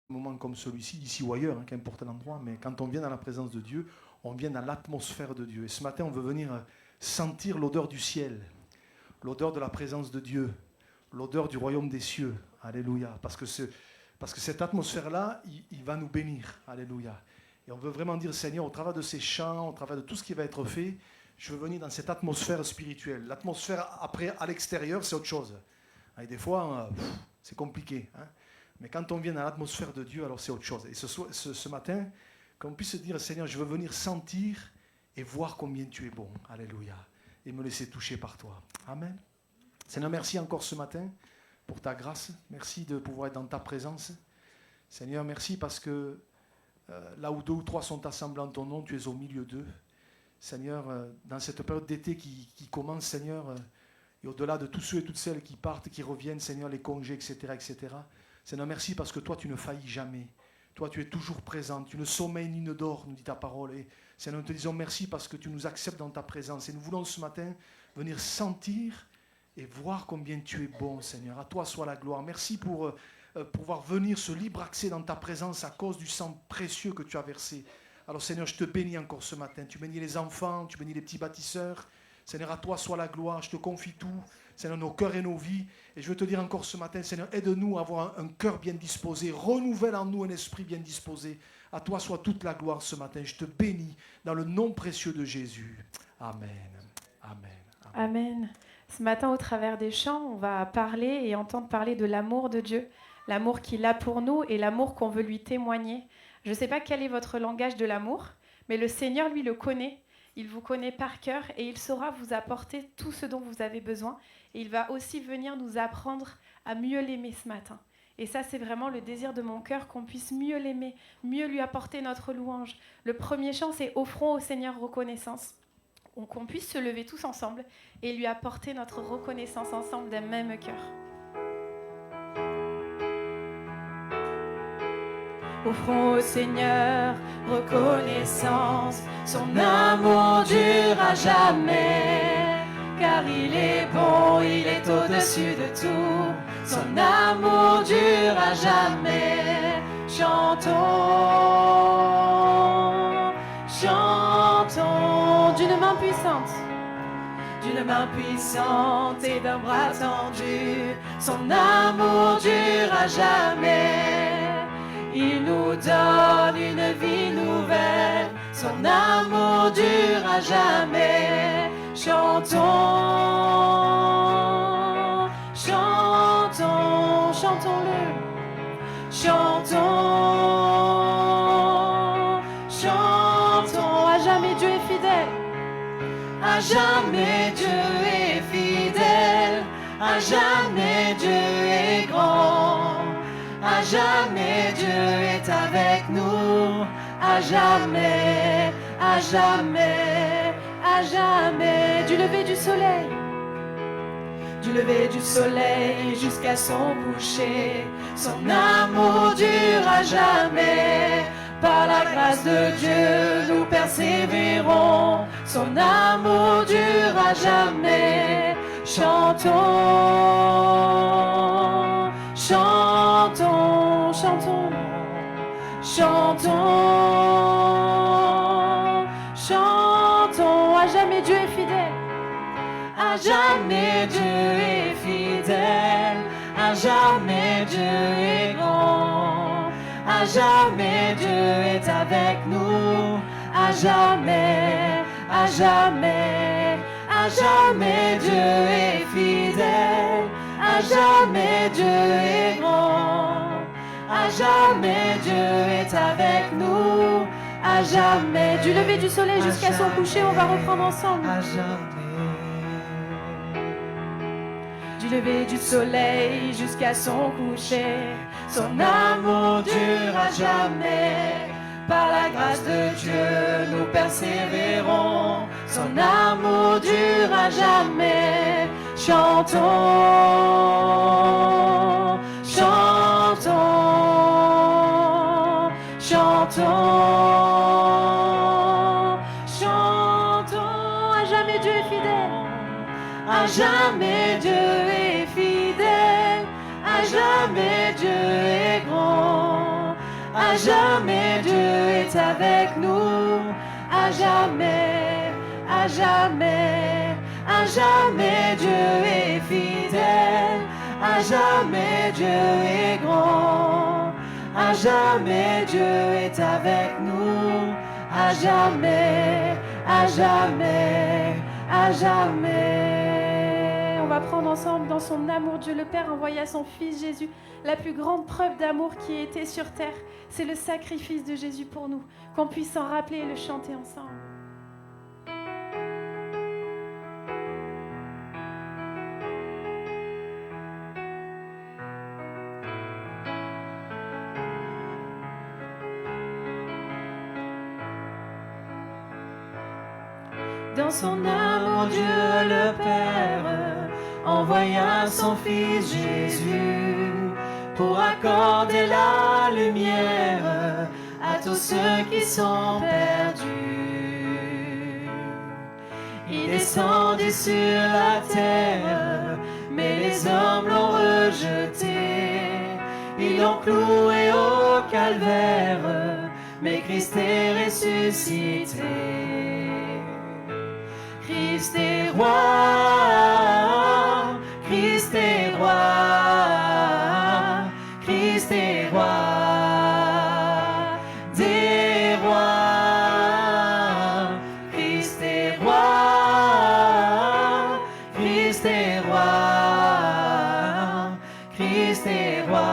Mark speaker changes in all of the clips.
Speaker 1: moment comme celui-ci, ici ou ailleurs, qu'importe l'endroit, mais quand on vient dans la présence de Dieu, on vient dans l'atmosphère de Dieu. Et ce matin, on veut venir sentir l'odeur du ciel, l'odeur de la présence de Dieu, l'odeur du royaume des cieux. Alléluia. Parce que cette atmosphère-là, il va nous bénir. Alléluia. Et on veut vraiment dire, Seigneur, au travers de ces chants, au travers de tout ce qui va être fait, je veux venir dans cette atmosphère spirituelle. L'atmosphère, après, à l'extérieur, c'est autre chose. Et des fois, c'est compliqué. Mais quand on vient dans l'atmosphère de Dieu, alors c'est autre chose. Et ce matin, qu'on puisse dire, Seigneur, je veux venir sentir et voir combien tu es bon. Alléluia. Et me laisser toucher par toi. Amen. Seigneur, merci encore ce matin pour ta grâce. Merci de pouvoir être dans ta présence. Seigneur, merci parce que là où 2 ou 3 sont assemblés en ton nom, tu es au milieu d'eux. Seigneur, dans cette période d'été qui commence, Seigneur, et au-delà de tous ceux et toutes celles qui partent, qui reviennent, Seigneur, les congés, etc., etc., Seigneur, merci parce que toi, tu ne faillis jamais. Toi, tu es toujours présent. Tu ne sommeilles ni ne dors, nous dit ta parole. Et Seigneur, nous te disons merci parce que tu nous acceptes dans ta présence. Et nous voulons ce matin venir sentir et voir combien tu es bon, Seigneur. À toi soit la gloire. Merci pour pouvoir venir ce libre accès dans ta présence à cause du sang précieux que tu as versé. Alors, Seigneur, je te bénis encore ce matin. Tu bénis les enfants, tu bénis les petits bâtisseurs. Seigneur, à toi soit la gloire. Je te confie tout. Seigneur, nos cœurs et nos vies. Et je veux te dire encore ce matin, Seigneur, aide-nous à avoir un cœur bien disposé. Renouvelle en nous un esprit bien disposé. À toi soit toute la gloire ce matin. Je te bénis dans le nom précieux de Jésus. Amen. Amen.
Speaker 2: Amen. Amen. Ce matin, au travers des chants, on va parler et entendre parler de l'amour de Dieu. L'amour qu'il a pour nous et l'amour qu'on veut lui témoigner. Je ne sais pas quel est votre langage de l'amour, mais le Seigneur, lui, le connaît. Il vous connaît par cœur et il saura vous apporter tout ce dont vous avez besoin. Et il va aussi venir nous apprendre à mieux l'aimer ce matin. Et ça, c'est vraiment le désir de mon cœur, qu'on puisse mieux l'aimer, mieux lui apporter notre louange. Le premier chant, c'est « Offrons au Seigneur reconnaissance ». Qu'on puisse se lever tous ensemble et lui apporter notre reconnaissance ensemble d'un même cœur. Offrons au Seigneur reconnaissance, son amour dure à jamais, car il est bon, il est au-dessus de tout, son amour dure à jamais. Chantons, chantons d'une main puissante et d'un bras tendu, son amour dure à jamais. Il nous donne une vie nouvelle, son amour dure à jamais. Chantons, chantons, chantons-le. Chantons, chantons, à jamais Dieu est fidèle. À jamais Dieu est fidèle, à jamais Dieu est grand. À jamais Dieu est avec nous, à jamais, à jamais, à jamais. Du lever du soleil jusqu'à son coucher, son amour dure à jamais. Par la grâce de Dieu, nous persévérons, son amour dure à jamais. Chantons, chantons, chantons, chantons, chantons. À jamais Dieu est fidèle, à jamais Dieu est fidèle, à jamais Dieu est grand, à jamais Dieu est avec nous, à jamais, à jamais, à jamais Dieu est fidèle, à jamais Dieu est grand, à jamais Dieu est avec nous, à jamais. Du lever du soleil jusqu'à son coucher, on va reprendre ensemble. À jamais. Du lever du soleil jusqu'à son coucher, son amour dure à jamais. Par la grâce de Dieu, nous persévérons, son amour dure à jamais. Chantons, chantons, chantons, chantons. À jamais Dieu est fidèle, à jamais Dieu est fidèle, à jamais Dieu est grand, À jamais Dieu est avec nous. À jamais, à jamais, à jamais Dieu est fidèle. À jamais Dieu est grand. À jamais Dieu est avec nous. À jamais, à jamais, à jamais. On va prendre ensemble dans son amour. Dieu le Père envoya son Fils Jésus. La plus grande preuve d'amour qui ait été sur terre, c'est le sacrifice de Jésus pour nous. Qu'on puisse s'en rappeler et le chanter ensemble. Dans son amour, Dieu le Père envoya son Fils Jésus pour accorder la lumière à tous ceux qui sont perdus. Il est descendu sur la terre, mais les hommes l'ont rejeté. Ils l'ont cloué au calvaire, mais Christ est ressuscité. Christ est roi, Christ est roi, Christ est roi, des rois. Christ est roi, Christ est roi, Christ est roi,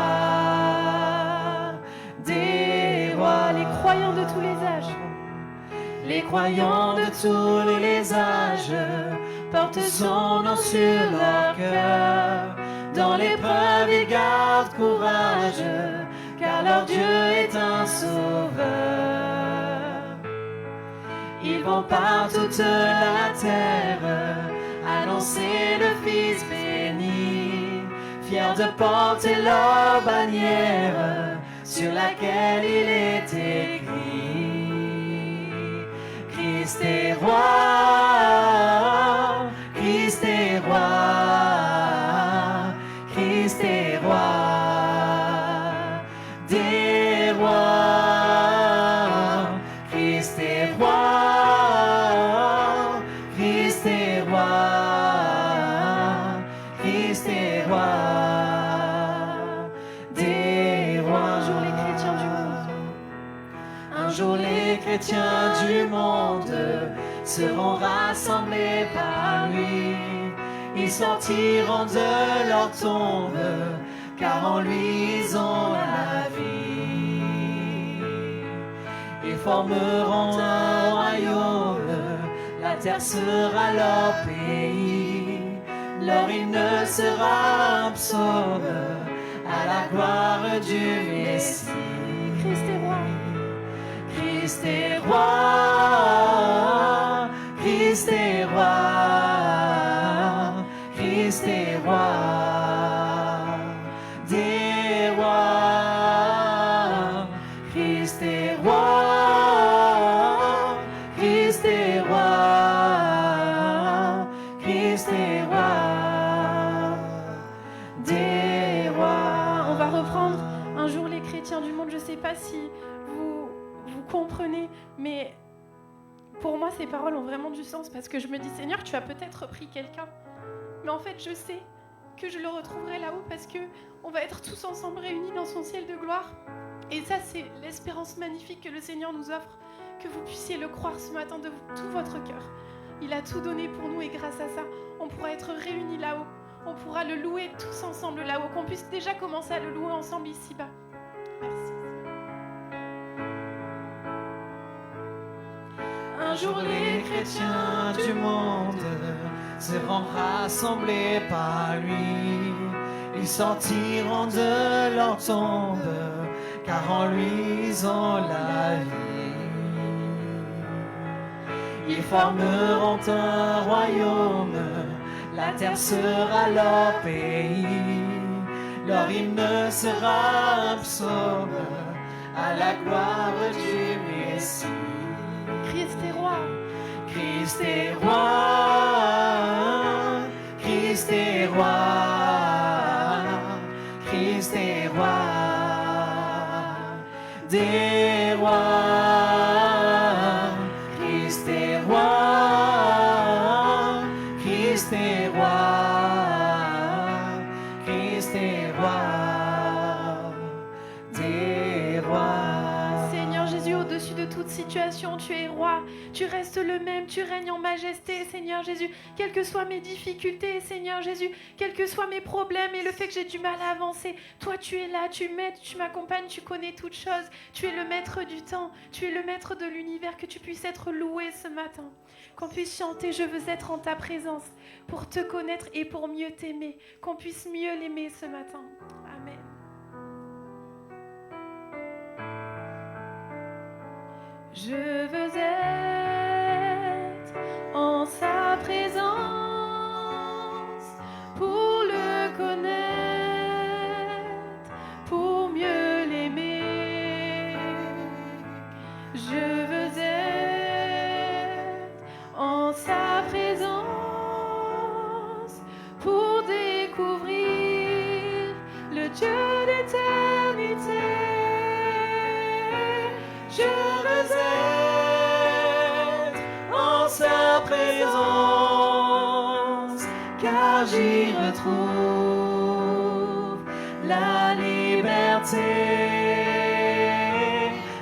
Speaker 2: des rois. Les croyants de tous les âges. Les croyants de tous les âges portent son nom sur leur cœur. Dans l'épreuve, ils gardent courage, car leur Dieu est un sauveur. Ils vont par toute la terre annoncer le Fils béni, fiers de porter leur bannière sur laquelle il est écrit. Christ est roi, Christ est roi, Christ est roi, des rois. Christ est roi, Christ est roi, Christ est roi, des rois. Un jour les chrétiens du monde seront rassemblés par lui. Ils sortiront de leur tombe, car en lui ils ont la vie. Ils formeront un royaume, la terre sera leur pays. Leur hymne sera un psaume à la gloire du Messie. Christ est roi. Christ est roi, Christ est roi, Christ est roi, des rois. Christ est roi, Christ est roi, Christ est roi, des rois. On va reprendre un jour les chrétiens du monde. Je ne sais pas si vous comprenez, mais pour moi ces paroles ont vraiment du sens, parce que je me dis, Seigneur, tu as peut-être pris quelqu'un, mais en fait je sais que je le retrouverai là-haut, parce que on va être tous ensemble réunis dans son ciel de gloire. Et ça, c'est l'espérance magnifique que le Seigneur nous offre, que vous puissiez le croire ce matin de tout votre cœur. Il a tout donné pour nous, et grâce à ça, on pourra être réunis là-haut, on pourra le louer tous ensemble là-haut, qu'on puisse déjà commencer à le louer ensemble ici-bas. Merci. Un jour les chrétiens du monde seront rassemblés par lui. Ils sortiront de leur tombe, car en lui ils ont la vie. Ils formeront un royaume, la terre sera leur pays. Leur hymne sera un psaume à la gloire du Messie. Christ est roi, Christ est roi, Christ est roi, Christ est roi, des situation, tu es roi, tu restes le même, tu règnes en majesté, Seigneur Jésus. Quelles que soient mes difficultés, Seigneur Jésus, quels que soient mes problèmes et le fait que j'ai du mal à avancer, toi tu es là, tu m'aides, tu m'accompagnes, tu connais toutes choses. Tu es le maître du temps, tu es le maître de l'univers, que tu puisses être loué ce matin. Qu'on puisse chanter, je veux être en ta présence, pour te connaître et pour mieux t'aimer. Qu'on puisse mieux l'aimer ce matin. Amen. Je veux être en sa présence pour le connaître, pour mieux l'aimer. Je veux être en sa présence pour découvrir le Dieu d'éternité. Je veux être en sa présence, car j'y retrouve la liberté.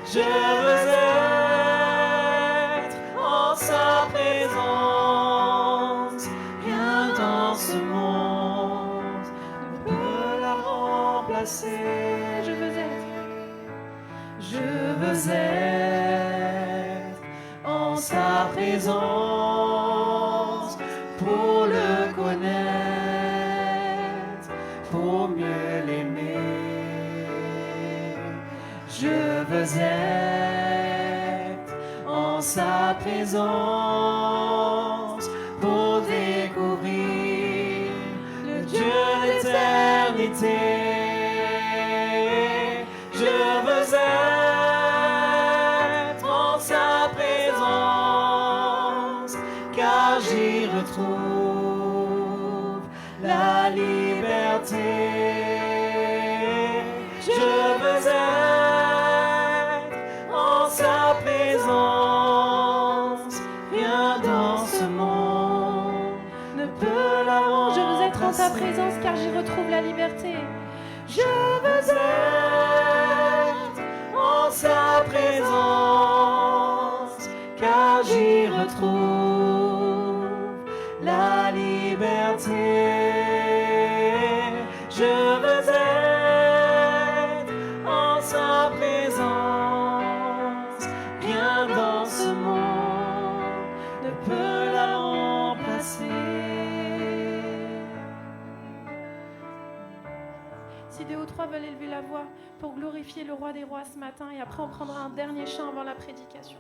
Speaker 2: Je veux être en sa présence, rien dans ce monde ne peut la remplacer. Je veux être en sa présence pour le connaître, pour mieux l'aimer. Je veux être en sa présence pour découvrir le Dieu d'éternité. Je veux être en sa présence, car j'y retrouve la liberté. Je veux être en sa présence, rien dans ce monde ne peut la remplacer. Je veux être en ta présence, car j'y retrouve la liberté. Je veux être en sa présence, car j'y retrouve la liberté. Je veux être en sa présence, rien dans ce monde ne peut la remplacer. Si 2 ou 3 veulent élever la voix pour glorifier le roi des rois ce matin, et après on prendra un dernier chant avant la prédication.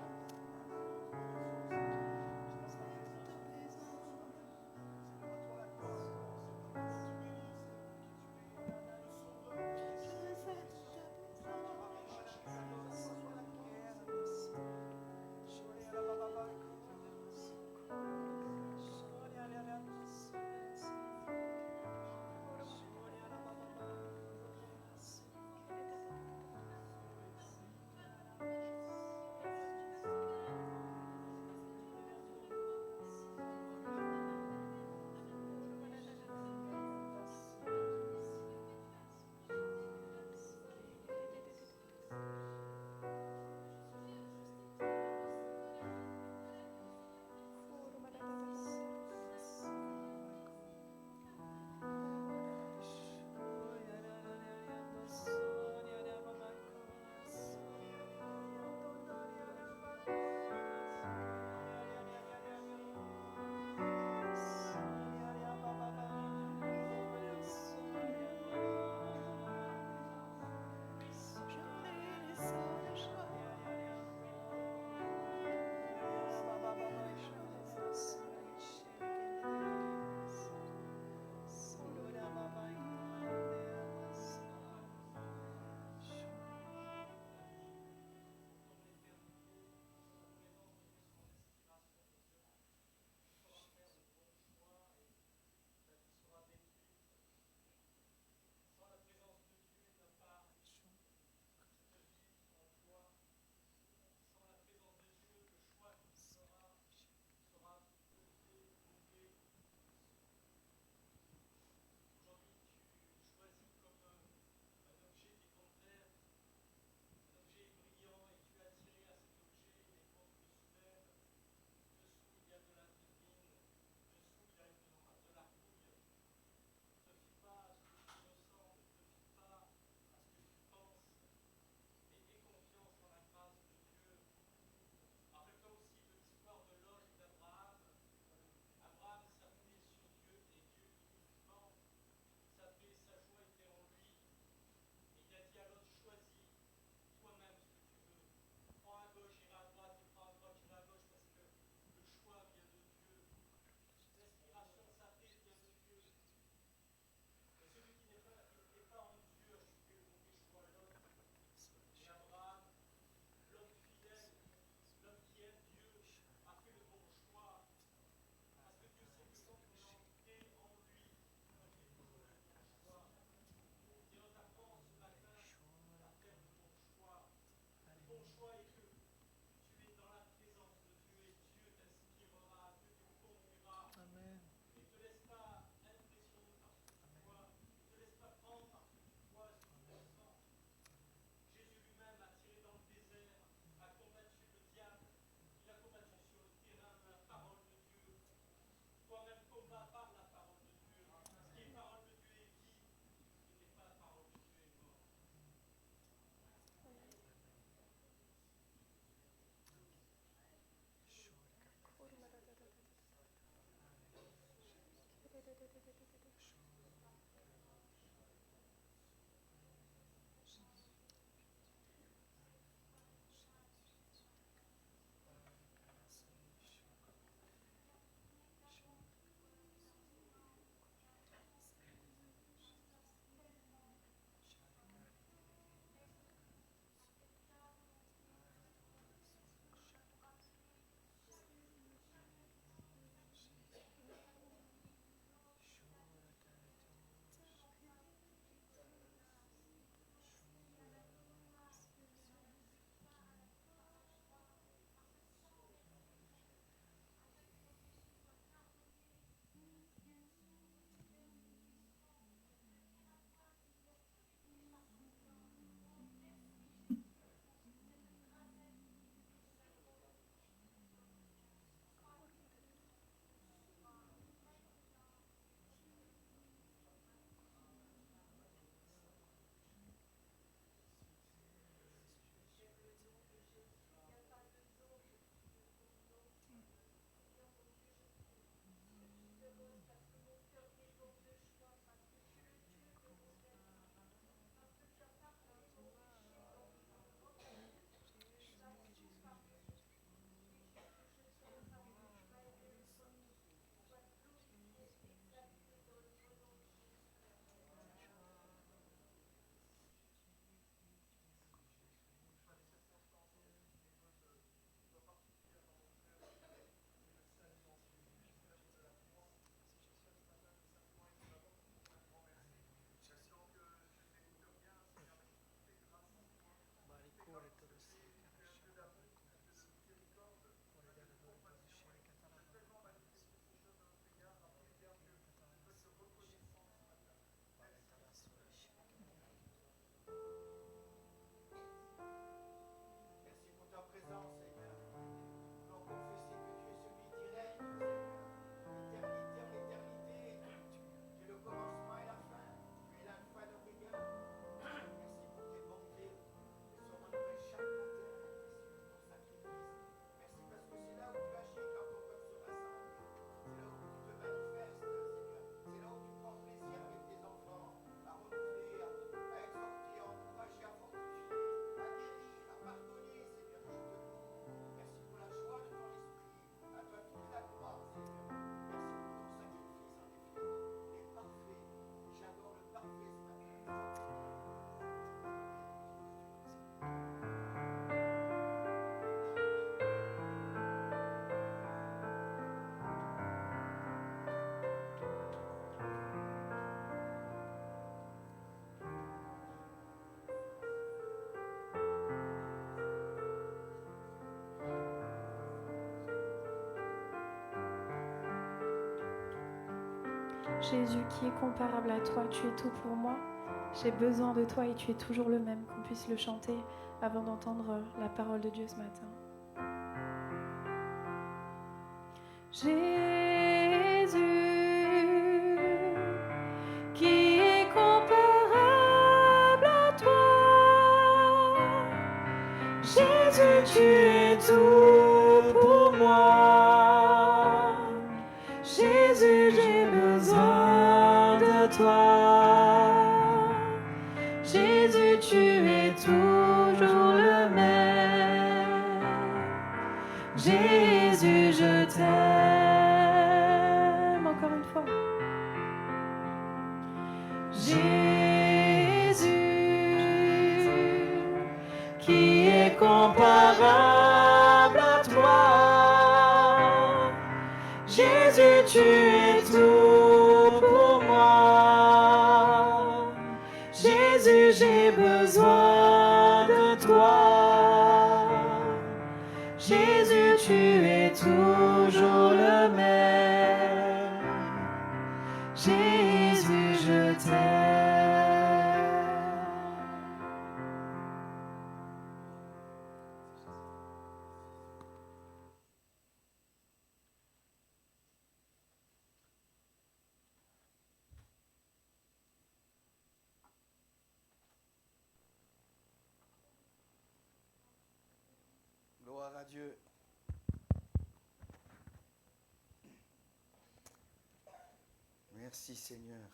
Speaker 2: Jésus, qui est comparable à toi, tu es tout pour moi. J'ai besoin de toi et tu es toujours le même, qu'on puisse le chanter avant d'entendre la parole de Dieu ce matin. Jésus, qui est comparable à toi. Jésus, tu es tout pour moi. Jésus, j'ai besoin de toi. Jésus, tu es toujours le même. Jésus, je t'aime. Encore une fois. Jésus, qui est comparable à toi. Jésus, tu es tout pour moi. Jésus, j'ai besoin de toi. Jésus, tu es toujours le même. Jésus, je t'aime.
Speaker 3: Gloire à Dieu. Merci Seigneur.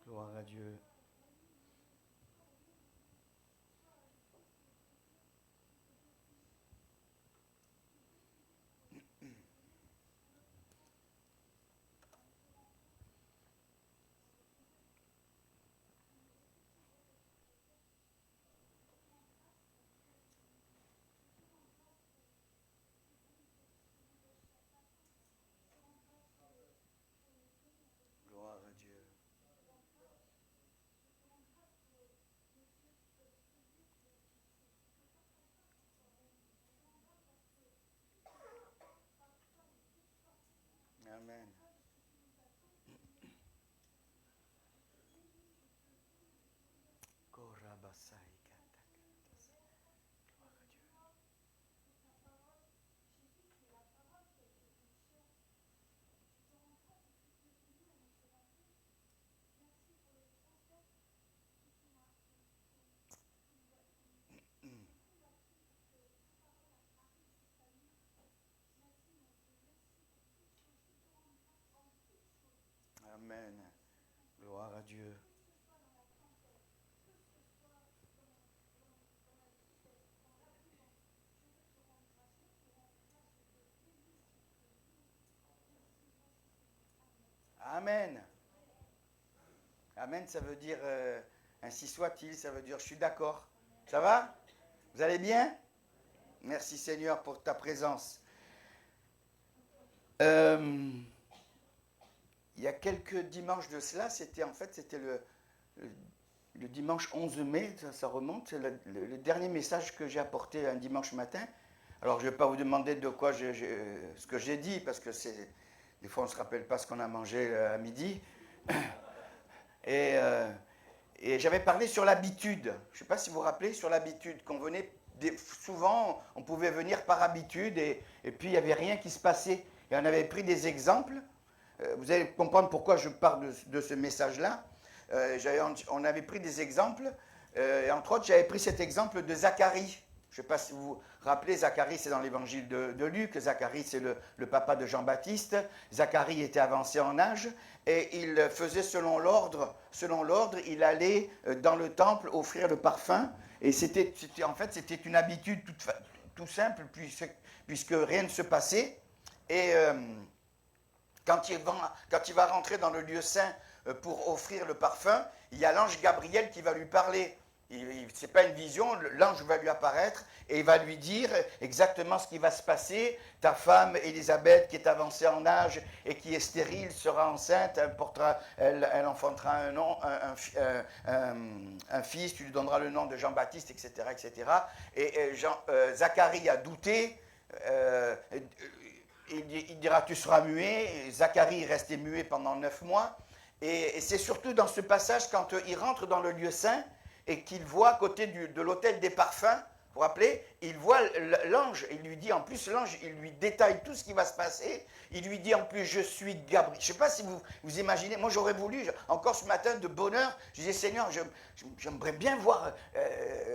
Speaker 3: Gloire à Dieu. Gloire à Dieu. Amen. Korabasai kata. Gloire à Dieu. Amen. Gloire à Dieu. Amen. Amen, ça veut dire ainsi soit-il, ça veut dire je suis d'accord. Ça va? Vous allez bien? Merci Seigneur pour ta présence. Il y a quelques dimanches de cela, c'était le dimanche 11 mai, ça remonte, c'est le dernier message que j'ai apporté un dimanche matin. Alors je ne vais pas vous demander de quoi ce que j'ai dit, parce que des fois on ne se rappelle pas ce qu'on a mangé à midi. Et j'avais parlé sur l'habitude. Je ne sais pas si vous vous rappelez, sur l'habitude, qu'on venait, souvent on pouvait venir par habitude et puis il n'y avait rien qui se passait. Et on avait pris des exemples. Vous allez comprendre pourquoi je parle de ce message-là. On avait pris des exemples. Et entre autres, j'avais pris cet exemple de Zacharie. Je ne sais pas si vous vous rappelez, Zacharie, c'est dans l'évangile de Luc. Zacharie, c'est le papa de Jean-Baptiste. Zacharie était avancé en âge et il faisait selon l'ordre, il allait dans le temple offrir le parfum. Et c'était une habitude tout simple, puisque rien ne se passait. Et quand il va rentrer dans le lieu saint pour offrir le parfum, il y a l'ange Gabriel qui va lui parler. Ce n'est pas une vision, l'ange va lui apparaître et il va lui dire exactement ce qui va se passer. Ta femme, Élisabeth, qui est avancée en âge et qui est stérile, sera enceinte, elle enfantera un fils, tu lui donneras le nom de Jean-Baptiste, etc. etc. Et Zacharie a douté, il dira tu seras muet. Et Zacharie est resté muet pendant 9 mois. Et c'est surtout dans ce passage, quand il rentre dans le lieu saint et qu'il voit à côté de l'autel des parfums, vous vous rappelez, il voit l'ange, il lui dit en plus, l'ange, il lui détaille tout ce qui va se passer, il lui dit en plus, je suis Gabriel. Je ne sais pas si vous imaginez, moi j'aurais voulu, encore ce matin de bonheur, je disais Seigneur, j'aimerais bien voir,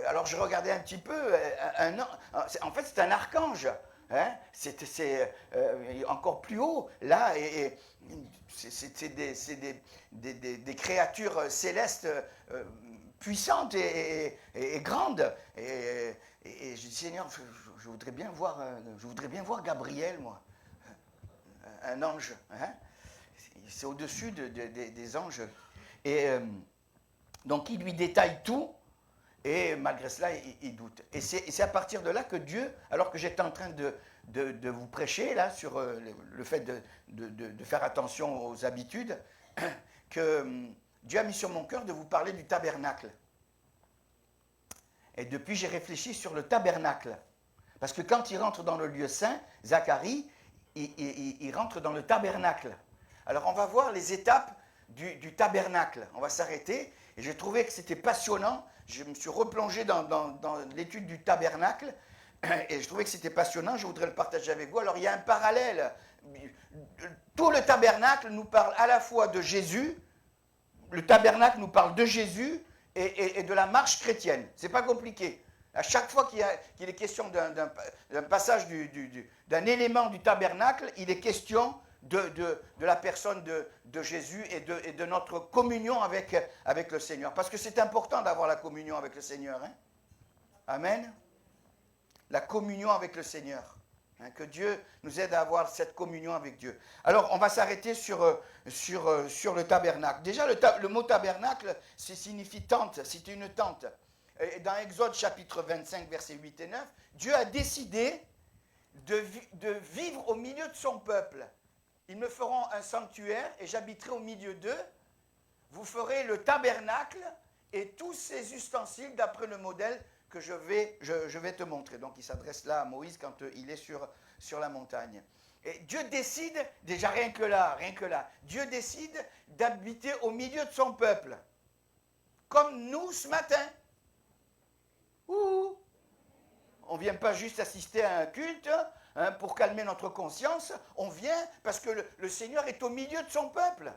Speaker 3: alors je regardais un petit peu, en fait c'est un archange. Hein, c'est encore plus haut, là, et c'est des créatures célestes puissantes et grandes. Et je dis, Seigneur, je voudrais bien voir Gabriel, moi, un ange. Hein, c'est au-dessus des anges. Et donc, il lui détaille tout. Et malgré cela, il doute. Et c'est à partir de là que Dieu, alors que j'étais en train de vous prêcher là, sur le fait de faire attention aux habitudes, que Dieu a mis sur mon cœur de vous parler du tabernacle. Et depuis, j'ai réfléchi sur le tabernacle. Parce que quand il rentre dans le lieu saint, Zacharie, il rentre dans le tabernacle. Alors on va voir les étapes du tabernacle. On va s'arrêter. Et j'ai trouvé que c'était passionnant. Je me suis replongé dans l'étude du tabernacle et je trouvais que c'était passionnant. Je voudrais le partager avec vous. Alors, il y a un parallèle. Tout le tabernacle nous parle à la fois de Jésus. Le tabernacle nous parle de Jésus et de la marche chrétienne. Ce n'est pas compliqué. À chaque fois qu'il est question d'un passage, d'un élément du tabernacle, il est question de la personne de Jésus et de notre communion avec le Seigneur. Parce que c'est important d'avoir la communion avec le Seigneur. Hein? Amen. La communion avec le Seigneur. Hein, que Dieu nous aide à avoir cette communion avec Dieu. Alors, on va s'arrêter sur le tabernacle. Déjà, le mot tabernacle, ça signifie tente. C'est une tente. Et dans Exode chapitre 25, versets 8 et 9, Dieu a décidé de vivre au milieu de son peuple. Ils me feront un sanctuaire et j'habiterai au milieu d'eux. Vous ferez le tabernacle et tous ses ustensiles d'après le modèle que je vais te montrer. Donc il s'adresse là à Moïse quand il est sur la montagne. Et Dieu décide, déjà rien que là, Dieu décide d'habiter au milieu de son peuple. Comme nous ce matin. Ouh. On ne vient pas juste assister à un culte, hein, pour calmer notre conscience, on vient parce que le Seigneur est au milieu de son peuple.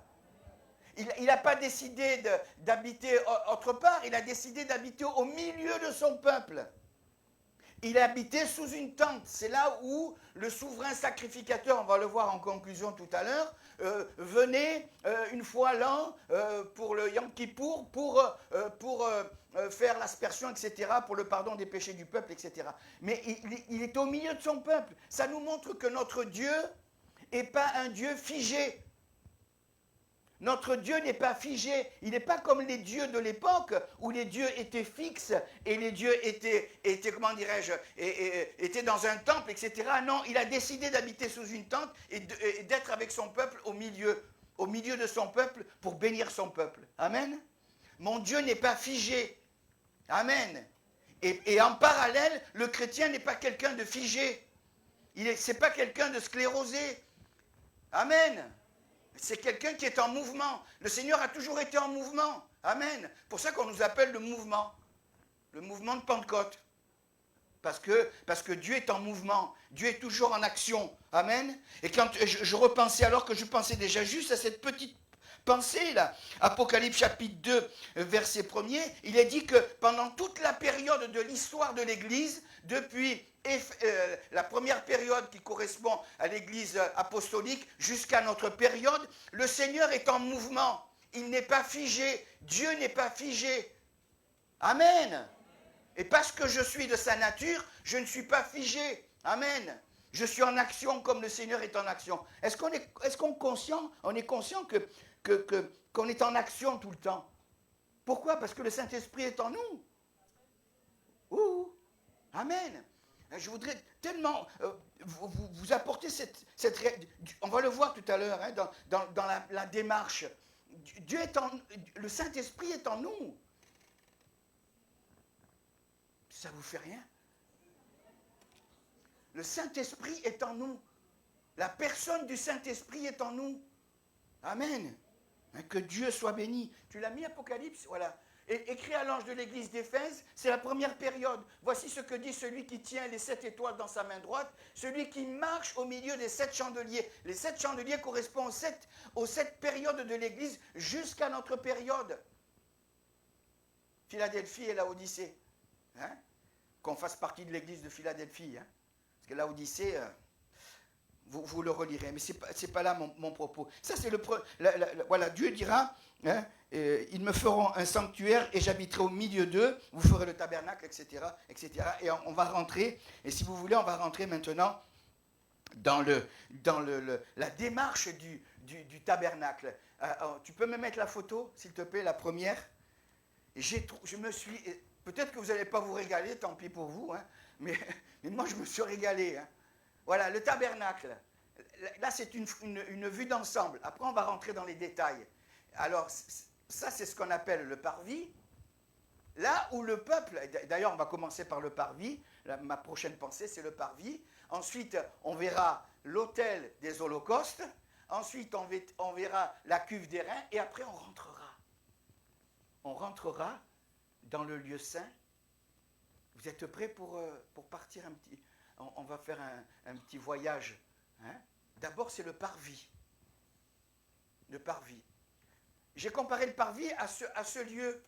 Speaker 3: Il n'a pas décidé d'habiter autre part, il a décidé d'habiter au milieu de son peuple. Il a habité sous une tente. C'est là où le souverain sacrificateur, on va le voir en conclusion tout à l'heure, venait une fois l'an pour le Yom Kippour, pour faire l'aspersion, etc., pour le pardon des péchés du peuple, etc. Mais il est au milieu de son peuple. Ça nous montre que notre Dieu n'est pas un Dieu figé. Notre Dieu n'est pas figé. Il n'est pas comme les dieux de l'époque où les dieux étaient fixes et les dieux étaient comment dirais-je, étaient dans un temple, etc. Non, il a décidé d'habiter sous une tente et d'être avec son peuple au milieu de son peuple pour bénir son peuple. Amen. Mon Dieu n'est pas figé. Amen. Et en parallèle, le chrétien n'est pas quelqu'un de figé. C'est pas quelqu'un de sclérosé. Amen. C'est quelqu'un qui est en mouvement. Le Seigneur a toujours été en mouvement. Amen. C'est pour ça qu'on nous appelle le mouvement de Pentecôte. Parce que Dieu est en mouvement. Dieu est toujours en action. Amen. Et quand je repensais, alors que je pensais déjà juste à cette petite pensée là, Apocalypse chapitre 2, verset 1er, il est dit que pendant toute la période de l'histoire de l'Église, depuis la première période qui correspond à l'Église apostolique jusqu'à notre période, le Seigneur est en mouvement. Il n'est pas figé. Dieu n'est pas figé. Amen. Et parce que je suis de sa nature, je ne suis pas figé. Amen. Je suis en action comme le Seigneur est en action. Est-ce qu'on est conscient qu'on est en action tout le temps? Pourquoi? Parce que le Saint-Esprit est en nous. Ouh, amen. Je voudrais tellement vous apporter on va le voir tout à l'heure, hein, dans la démarche. Le Saint-Esprit est en nous. Ça vous fait rien? Le Saint-Esprit est en nous. La personne du Saint-Esprit est en nous. Amen. Que Dieu soit béni. Tu l'as mis, Apocalypse? Voilà. Et écrit à l'ange de l'église d'Éphèse, c'est la première période. Voici ce que dit celui qui tient les 7 étoiles dans sa main droite, celui qui marche au milieu des 7 chandeliers. Les 7 chandeliers correspondent aux 7 périodes de l'église jusqu'à notre période. Philadelphie et Laodicée. Hein? Qu'on fasse partie de l'église de Philadelphie. Hein? Parce que Laodicée, vous le relirez. Mais ce n'est pas là mon propos. Ça, c'est voilà, Dieu dira... Hein, ils me feront un sanctuaire et j'habiterai au milieu d'eux, vous ferez le tabernacle, etc. etc. Et on va rentrer, et si vous voulez, on va rentrer maintenant dans la démarche du tabernacle. Tu peux me mettre la photo, s'il te plaît, la première. Peut-être que vous n'allez pas vous régaler, tant pis pour vous, hein, mais moi je me suis régalé. Hein. Voilà, le tabernacle. Là, c'est une vue d'ensemble. Après, on va rentrer dans les détails. Alors, ça, c'est ce qu'on appelle le parvis. Là où le peuple, d'ailleurs, on va commencer par le parvis. Ma prochaine pensée, c'est le parvis. Ensuite, on verra l'autel des holocaustes. Ensuite, on verra la cuve des reins. Et après, on rentrera. On rentrera dans le lieu saint. Vous êtes prêts pour partir un petit... On va faire un petit voyage. Hein? D'abord, c'est le parvis. Le parvis. J'ai comparé le parvis à ce lieu.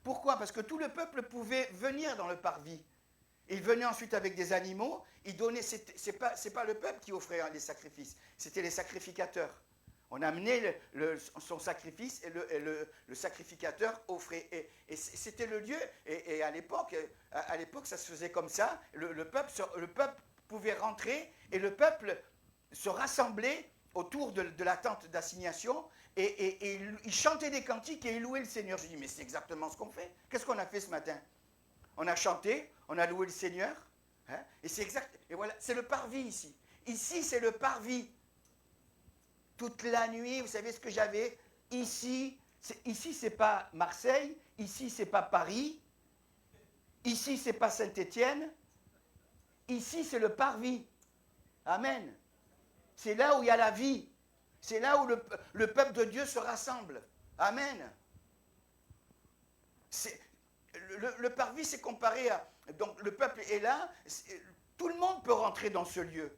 Speaker 3: Pourquoi? Parce que tout le peuple pouvait venir dans le parvis. Il venait ensuite avec des animaux. Il donnait. C'est pas le peuple qui offrait les sacrifices. C'était les sacrificateurs. On amenait son sacrifice et le sacrificateur offrait. Et c'était le lieu. Et à l'époque, ça se faisait comme ça. Le peuple pouvait rentrer et le peuple se rassemblait autour de la tente d'assignation, et ils chantaient des cantiques et ils louaient le Seigneur. Je dis, mais c'est exactement ce qu'on fait. Qu'est-ce qu'on a fait ce matin? On a chanté, on a loué le Seigneur, hein, et c'est exact. Et voilà, c'est le parvis ici. Ici, c'est le parvis. Toute la nuit, vous savez ce que j'avais? Ici, c'est pas Marseille, ici, c'est pas Paris, ici, c'est pas Saint-Étienne, ici, c'est le parvis. Amen. C'est là où il y a la vie. C'est là où le peuple de Dieu se rassemble. Amen. Le parvis, c'est comparé à... Donc, le peuple est là. Tout le monde peut rentrer dans ce lieu.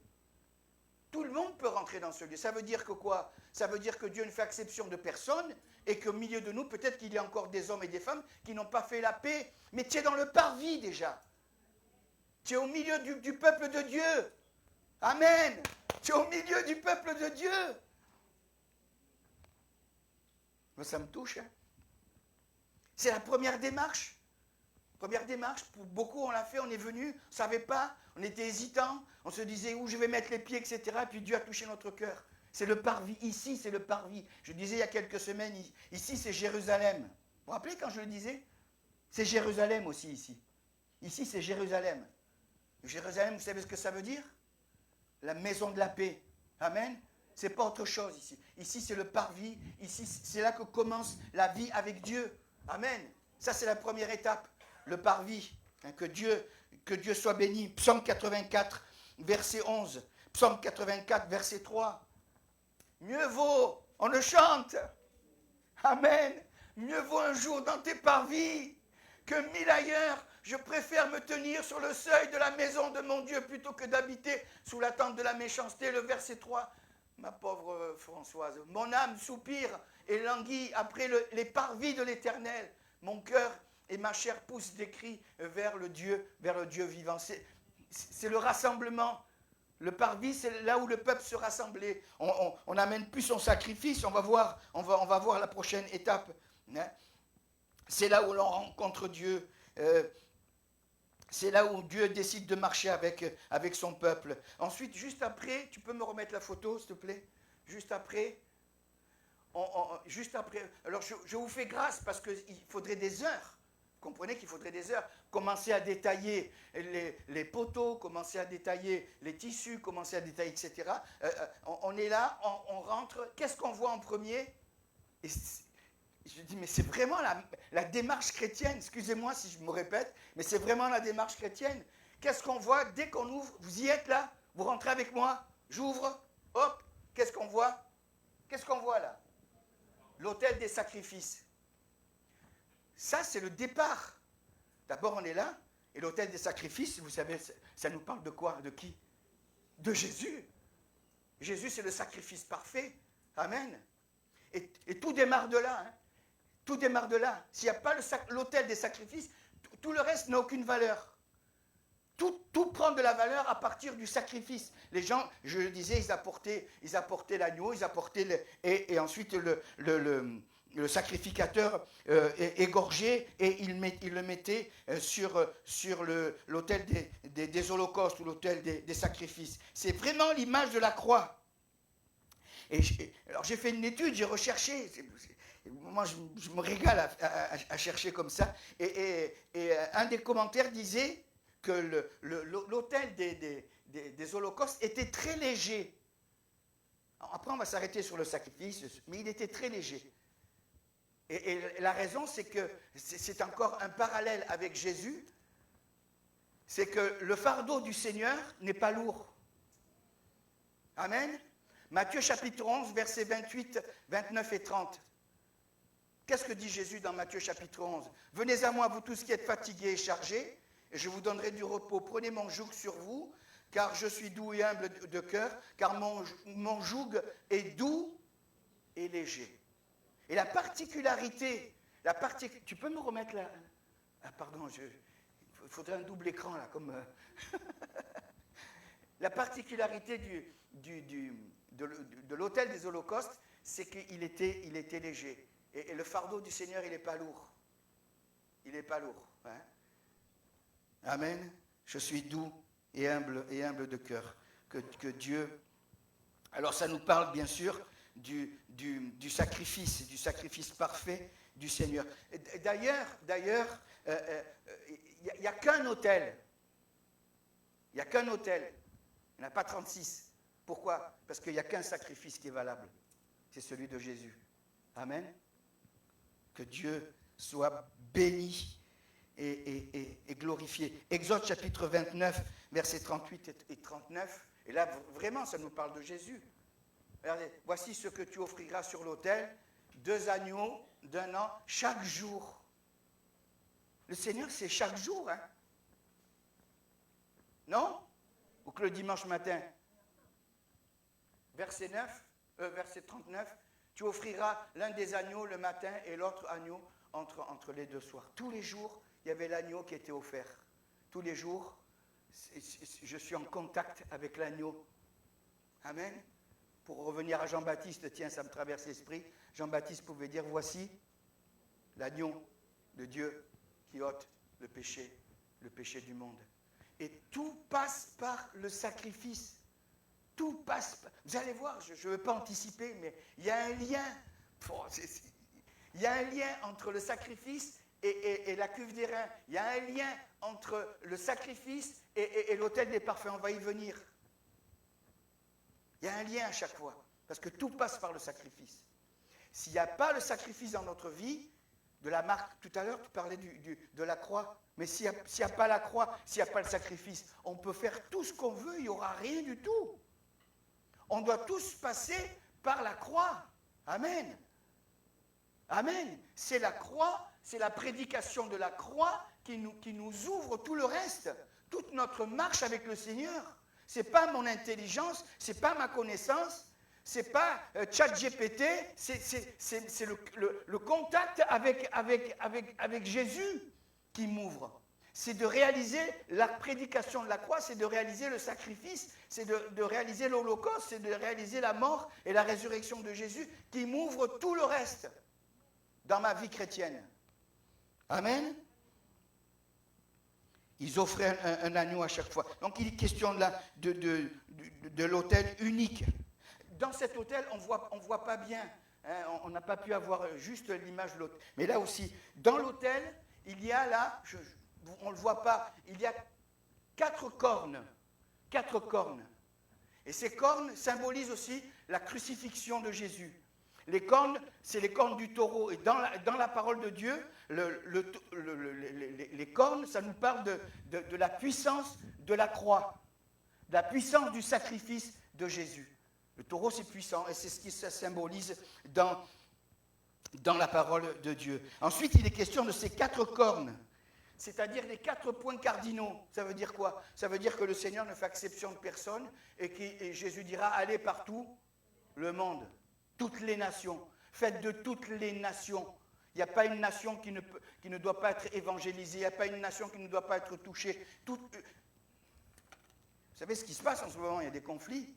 Speaker 3: Tout le monde peut rentrer dans ce lieu. Ça veut dire que quoi? Ça veut dire que Dieu ne fait exception de personne et qu'au milieu de nous, peut-être qu'il y a encore des hommes et des femmes qui n'ont pas fait la paix. Mais tu es dans le parvis déjà. Tu es au milieu du peuple de Dieu. Amen. Tu es au milieu du peuple de Dieu. Ça me touche. Hein? C'est la première démarche. Première démarche. Pour beaucoup, on l'a fait, on est venu, on ne savait pas, on était hésitant, on se disait où je vais mettre les pieds, etc. Et puis Dieu a touché notre cœur. C'est le parvis. Ici, c'est le parvis. Je disais il y a quelques semaines, ici, c'est Jérusalem. Vous vous rappelez quand je le disais? C'est Jérusalem aussi, ici. Ici, c'est Jérusalem. Jérusalem, vous savez ce que ça veut dire? La maison de la paix. Amen. C'est pas autre chose ici. Ici, c'est le parvis. Ici, c'est là que commence la vie avec Dieu. Amen. Ça, c'est la première étape. Le parvis. Hein, que Dieu soit béni. Psaume 84, verset 11. Psaume 84, verset 3. Mieux vaut, on le chante. Amen. Mieux vaut un jour dans tes parvis que 1000 ailleurs. Je préfère me tenir sur le seuil de la maison de mon Dieu plutôt que d'habiter sous la tente de la méchanceté. Le verset 3, ma pauvre Françoise. Mon âme soupire et languit après les parvis de l'Éternel. Mon cœur et ma chair poussent des cris vers le Dieu vivant. C'est le rassemblement. Le parvis, c'est là où le peuple se rassemblait. On n'amène plus son sacrifice. On va voir la prochaine étape. Hein. C'est là où l'on rencontre Dieu. C'est là où Dieu décide de marcher avec son peuple. Ensuite, juste après, tu peux me remettre la photo, s'il te plaît? Juste après, alors je vous fais grâce parce qu'il faudrait des heures comprenez qu'il faudrait des heures. Commencer à détailler les poteaux, commencer à détailler les tissus, commencer à détailler, etc. On est là, on rentre. Qu'est-ce qu'on voit en premier? Et je dis, mais c'est vraiment la démarche chrétienne. Excusez-moi si je me répète, mais c'est vraiment la démarche chrétienne. Qu'est-ce qu'on voit dès qu'on ouvre? Vous y êtes là? Vous rentrez avec moi? J'ouvre. Hop. Qu'est-ce qu'on voit? Qu'est-ce qu'on voit là? L'autel des sacrifices. Ça, c'est le départ. D'abord, on est là, et l'autel des sacrifices, vous savez, ça nous parle de quoi? De qui? De Jésus. Jésus, c'est le sacrifice parfait. Amen. Et tout démarre de là. Hein. Tout démarre de là. S'il n'y a pas l'autel des sacrifices, tout le reste n'a aucune valeur. Tout prend de la valeur à partir du sacrifice. Les gens, je le disais, ils apportaient l'agneau, ils apportaient et ensuite le sacrificateur égorgé, et il le mettait sur l'autel des holocaustes ou l'autel des sacrifices. C'est vraiment l'image de la croix. Alors j'ai fait une étude, j'ai recherché. Moi, je me régale à chercher comme ça. Et un des commentaires disait que l'autel des holocaustes était très léger. Alors après, on va s'arrêter sur le sacrifice, mais il était très léger. Et la raison, c'est que c'est encore un parallèle avec Jésus, c'est que le fardeau du Seigneur n'est pas lourd. Amen. Matthieu chapitre 11, versets 28, 29 et 30. Qu'est-ce que dit Jésus dans Matthieu chapitre 11? Venez à moi, vous tous qui êtes fatigués et chargés, et je vous donnerai du repos. Prenez mon joug sur vous, car je suis doux et humble de cœur, car mon joug est doux et léger. Et la particularité, tu peux me remettre là? Ah pardon, il faudrait un double écran là, comme... La particularité de l'autel des holocaustes, c'est qu'il était léger. Et le fardeau du Seigneur, il n'est pas lourd. Il n'est pas lourd. Hein? Amen. Je suis doux et humble de cœur. Que Dieu... Alors ça nous parle bien sûr du sacrifice parfait du Seigneur. D'ailleurs, il n'y a qu'un autel. Il n'y a qu'un autel. Il n'y en a pas 36. Pourquoi? Parce qu'il n'y a qu'un sacrifice qui est valable. C'est celui de Jésus. Amen. Que Dieu soit béni et glorifié. Exode chapitre 29, versets 38 et 39. Et là, vraiment, ça nous parle de Jésus. Regardez, voici ce que tu offriras sur l'autel, 2 agneaux d'1 an, chaque jour. Le Seigneur, c'est chaque jour, hein? Non? Ou que le dimanche matin? Verset 39, tu offriras l'un des agneaux le matin et l'autre agneau entre les 2 soirs. Tous les jours, il y avait l'agneau qui était offert. Tous les jours, je suis en contact avec l'agneau. Amen. Pour revenir à Jean-Baptiste, tiens, ça me traverse l'esprit. Jean-Baptiste pouvait dire, voici l'agneau de Dieu qui ôte le péché du monde. Et tout passe par le sacrifice. Tout passe. Vous allez voir, je ne veux pas anticiper, mais il y a un lien. Il y a un lien entre le sacrifice et la cuve des reins. Il y a un lien entre le sacrifice et l'autel des parfums. On va y venir. Il y a un lien à chaque fois, parce que tout passe par le sacrifice. S'il n'y a pas le sacrifice dans notre vie, de la marque, tout à l'heure tu parlais de la croix, mais s'il n'y a pas la croix, s'il n'y a pas le sacrifice, on peut faire tout ce qu'on veut, il n'y aura rien du tout. On doit tous passer par la croix. Amen. Amen. C'est la croix, c'est la prédication de la croix qui nous ouvre tout le reste, toute notre marche avec le Seigneur. Ce n'est pas mon intelligence, ce n'est pas ma connaissance, ce n'est pas ChatGPT, c'est le contact avec Jésus qui m'ouvre. C'est de réaliser la prédication de la croix, c'est de réaliser le sacrifice, c'est de réaliser l'Holocauste, c'est de réaliser la mort et la résurrection de Jésus qui m'ouvre tout le reste dans ma vie chrétienne. Amen. Ils offraient un agneau à chaque fois. Donc il est question là de l'autel unique. Dans cet autel, on voit pas bien. Hein, on n'a pas pu avoir juste l'image de l'autel. Mais là aussi, dans l'autel, il y a là, on ne le voit pas, il y a 4 cornes. 4 cornes. Et ces cornes symbolisent aussi la crucifixion de Jésus. Les cornes, c'est les cornes du taureau. Et dans la parole de Dieu, les cornes, ça nous parle de la puissance de la croix, de la puissance du sacrifice de Jésus. Le taureau, c'est puissant, et c'est ce qui se symbolise dans la parole de Dieu. Ensuite, il est question de ces 4 cornes, c'est-à-dire les 4 points cardinaux. Ça veut dire quoi? Ça veut dire que le Seigneur ne fait exception de personne, et Jésus dira, allez partout, le monde, toutes les nations, faites de toutes les nations. Il n'y a pas une nation qui ne doit pas être évangélisée, il n'y a pas une nation qui ne doit pas être touchée. Vous savez ce qui se passe en ce moment? Il y a des conflits.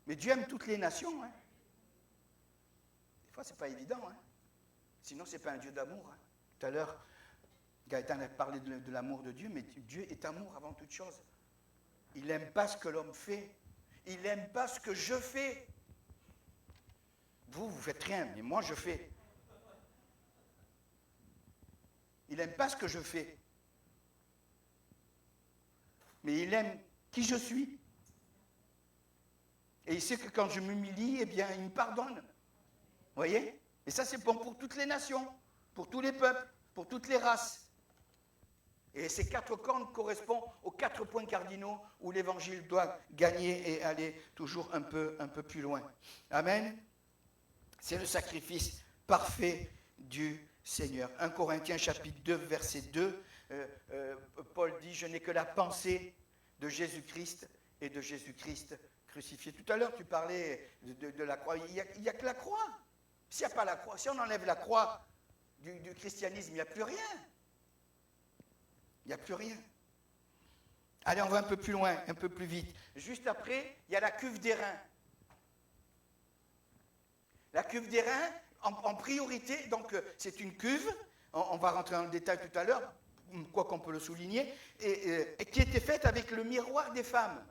Speaker 3: Mais Dieu aime toutes les nations. Hein. Des fois, ce n'est pas évident. Hein. Sinon, ce n'est pas un Dieu d'amour. Hein. Tout à l'heure, Gaëtan a parlé de l'amour de Dieu, mais Dieu est amour avant toute chose. Il n'aime pas ce que l'homme fait. Il n'aime pas ce que je fais. Vous ne faites rien, mais moi, je fais. Il n'aime pas ce que je fais. Mais il aime qui je suis. Et il sait que quand je m'humilie, eh bien, il me pardonne. Vous voyez? Et ça, c'est bon pour toutes les nations, pour tous les peuples, pour toutes les races. Et ces 4 cornes correspondent aux 4 points cardinaux où l'Évangile doit gagner et aller toujours un peu plus loin. Amen. C'est le sacrifice parfait du Seigneur. 1 Corinthiens chapitre 2, verset 2, Paul dit « Je n'ai que la pensée de Jésus-Christ et de Jésus-Christ crucifié. » Tout à l'heure, tu parlais de la croix. Il n'y a que la croix. S'il n'y a pas la croix, si on enlève la croix du christianisme, il n'y a plus rien. Il n'y a plus rien. Allez, on va un peu plus loin, un peu plus vite. Juste après, il y a la cuve d'airain. La cuve d'airain, en priorité, donc c'est une cuve, on va rentrer dans le détail tout à l'heure, quoi qu'on peut le souligner, et qui était faite avec le miroir des femmes.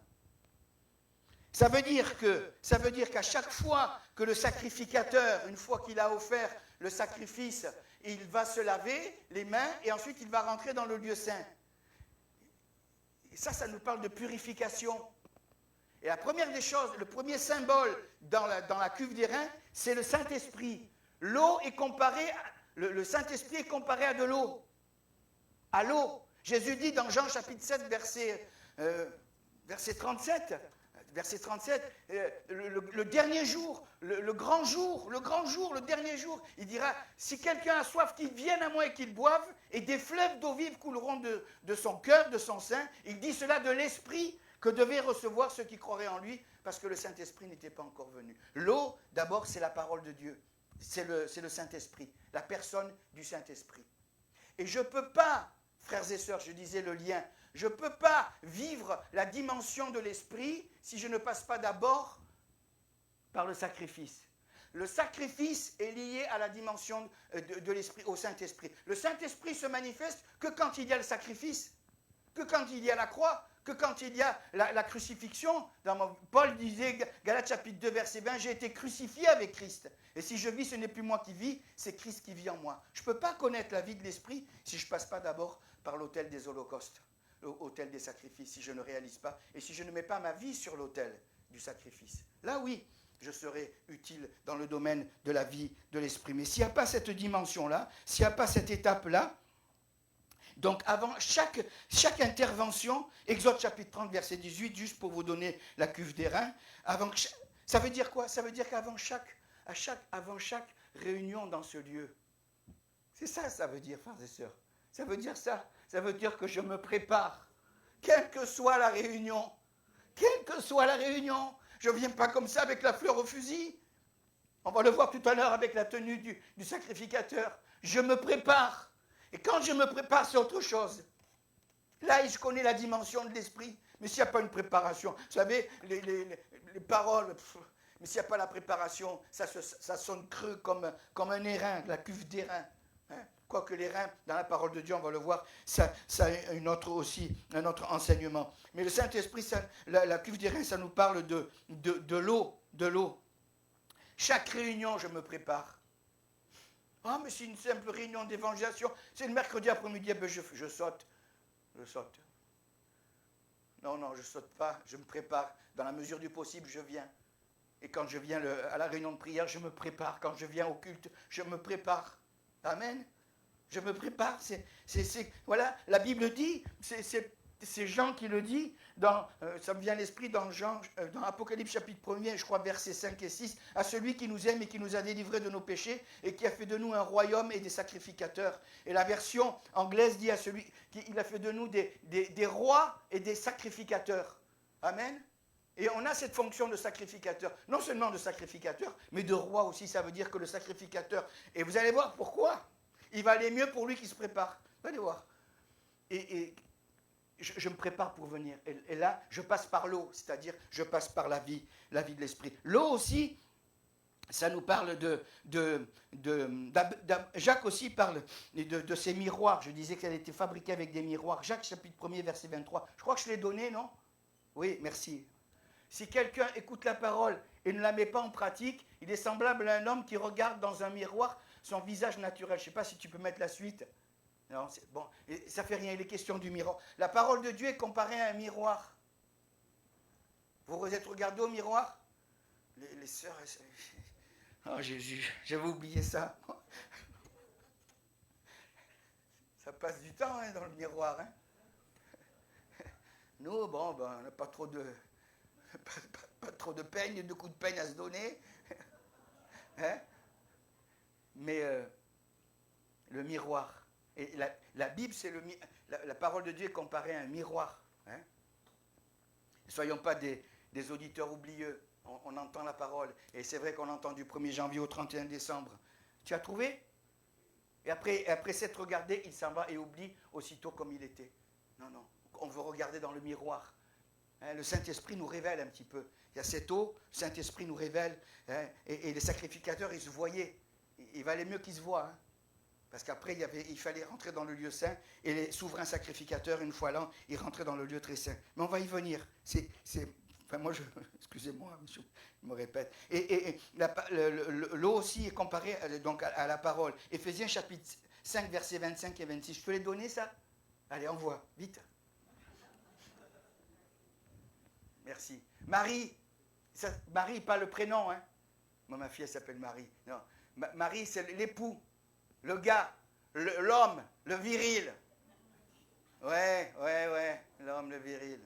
Speaker 3: Ça veut dire qu'à chaque fois que le sacrificateur, une fois qu'il a offert le sacrifice, il va se laver les mains et ensuite il va rentrer dans le lieu saint. Et ça nous parle de purification. Et la première des choses, le premier symbole dans la cuve d'airain, c'est le Saint-Esprit. L'eau est comparée, le Saint-Esprit est comparé à de l'eau. À l'eau. Jésus dit dans Jean chapitre 7, verset 37, le dernier jour, le grand jour, le dernier jour, il dira, si quelqu'un a soif, qu'il vienne à moi et qu'il boive, et des fleuves d'eau vive couleront de son cœur, de son sein. Il dit cela de l'Esprit que devaient recevoir ceux qui croiraient en lui, parce que le Saint-Esprit n'était pas encore venu. L'eau, d'abord, c'est la parole de Dieu. C'est le Saint-Esprit, la personne du Saint-Esprit. Et je ne peux pas, frères et sœurs, je disais le lien, je ne peux pas vivre la dimension de l'esprit si je ne passe pas d'abord par le sacrifice. Le sacrifice est lié à la dimension de l'esprit, au Saint-Esprit. Le Saint-Esprit se manifeste que quand il y a le sacrifice, que quand il y a la croix, que quand il y a la crucifixion. Paul disait, Galates chapitre 2, verset 20, « J'ai été crucifié avec Christ. Et si je vis, ce n'est plus moi qui vis, c'est Christ qui vit en moi. » Je ne peux pas connaître la vie de l'esprit si je ne passe pas d'abord par l'autel des holocaustes, l'autel des sacrifices, si je ne réalise pas, et si je ne mets pas ma vie sur l'autel du sacrifice. Là, oui, je serai utile dans le domaine de la vie de l'esprit. Mais s'il n'y a pas cette dimension-là, s'il n'y a pas cette étape-là, donc avant chaque intervention, Exode chapitre 30, verset 18, juste pour vous donner la cuve d'airain, ça veut dire quoi? Ça veut dire qu'avant chaque réunion dans ce lieu, c'est ça, ça veut dire, frères et sœurs. Ça veut dire ça. Ça veut dire que je me prépare. Quelle que soit la réunion. Quelle que soit la réunion. Je ne viens pas comme ça avec la fleur au fusil. On va le voir tout à l'heure avec la tenue du sacrificateur. Je me prépare. Et quand je me prépare, c'est autre chose. Là, je connais la dimension de l'esprit. Mais s'il n'y a pas une préparation, vous savez, les paroles, mais s'il n'y a pas la préparation, ça sonne creux comme un airain, la cuve d'airain. Hein? Quoique les reins, dans la parole de Dieu, on va le voir, ça a un autre enseignement. Mais le Saint-Esprit, la cuve d'airain, ça nous parle de l'eau. Chaque réunion, je me prépare. Ah, mais c'est une simple réunion d'évangélisation. C'est le mercredi après-midi, eh ben je saute. Je saute. Non, non, je ne saute pas, je me prépare. Dans la mesure du possible, je viens. Et quand je viens à la réunion de prière, je me prépare. Quand je viens au culte, je me prépare. Amen. Je me prépare. Voilà, la Bible dit, c'est Jean qui le dit, ça me vient à l'esprit dans Apocalypse chapitre 1er, je crois versets 5 et 6, à celui qui nous aime et qui nous a délivrés de nos péchés et qui a fait de nous un royaume et des sacrificateurs. Et la version anglaise dit à celui qui a fait de nous des rois et des sacrificateurs. Amen. Et on a cette fonction de sacrificateur, non seulement de sacrificateur, mais de roi aussi. Ça veut dire que le sacrificateur, et vous allez voir pourquoi, il va aller mieux pour lui qui se prépare. Vous allez voir. Et je me prépare pour venir. Et là, je passe par l'eau, c'est-à-dire je passe par la vie de l'esprit. L'eau aussi, ça nous parle Jacques aussi parle de ces miroirs. Je disais qu'elle était fabriquée avec des miroirs. Jacques chapitre 1er, verset 23. Je crois que je l'ai donné, non? Oui, merci. Si quelqu'un écoute la parole et ne la met pas en pratique, il est semblable à un homme qui regarde dans un miroir son visage naturel. Je ne sais pas si tu peux mettre la suite. Non, bon, ça ne fait rien, il est question du miroir. La parole de Dieu est comparée à un miroir. Vous vous êtes regardé au miroir? Les sœurs... Oh Jésus, j'avais oublié ça. Ça passe du temps dans le miroir. Hein. Nous, bon, on n'a pas trop de... Pas trop de peigne, de coups de peigne à se donner. Hein? Mais le miroir. Et la Bible, c'est la parole de Dieu est comparée à un miroir. Hein? Ne soyons pas des auditeurs oublieux. On entend la parole. Et c'est vrai qu'on entend du 1er janvier au 31 décembre. Tu as trouvé? Et après s'être regardé, il s'en va et oublie aussitôt comme il était. Non, non. On veut regarder dans le miroir. Le Saint-Esprit nous révèle un petit peu. Il y a cette eau, le Saint-Esprit nous révèle. Hein, et les sacrificateurs, ils se voyaient. Il valait mieux qu'ils se voient. Hein, parce qu'après, il fallait rentrer dans le lieu saint. Et les souverains sacrificateurs, une fois l'an, ils rentraient dans le lieu très saint. Mais on va y venir. Excusez-moi, je me répète. Et l'eau aussi est comparée donc à la parole. Éphésiens chapitre 5, versets 25 et 26. Je peux les donner, ça? Allez, envoie, vite. Merci. Marie, Marie, pas le prénom, hein. Moi, ma fille, elle s'appelle Marie. Non. Marie, c'est l'époux, le gars, l'homme, le viril. Ouais, l'homme, le viril.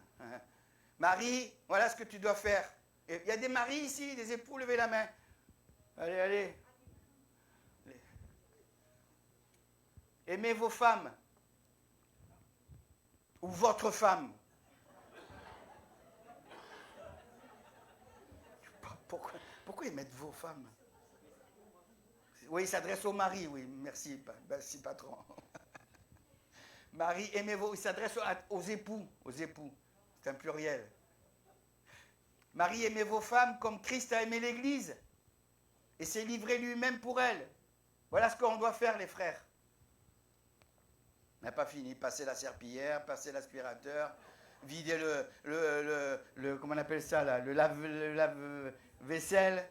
Speaker 3: Marie, voilà ce que tu dois faire. Il y a des maris ici, des époux, levez la main. Allez. Aimez vos femmes. Ou votre femme. Pourquoi ils mettent vos femmes? Oui, il s'adresse au mari, oui, merci patron. Marie, aimez-vous, il s'adresse aux époux, c'est un pluriel. Marie, aimez vos femmes comme Christ a aimé l'Église et s'est livré lui-même pour elle. Voilà ce qu'on doit faire, les frères. On n'a pas fini, passer la serpillière, passer l'aspirateur, vider comment on appelle ça là, le lave-vaisselle,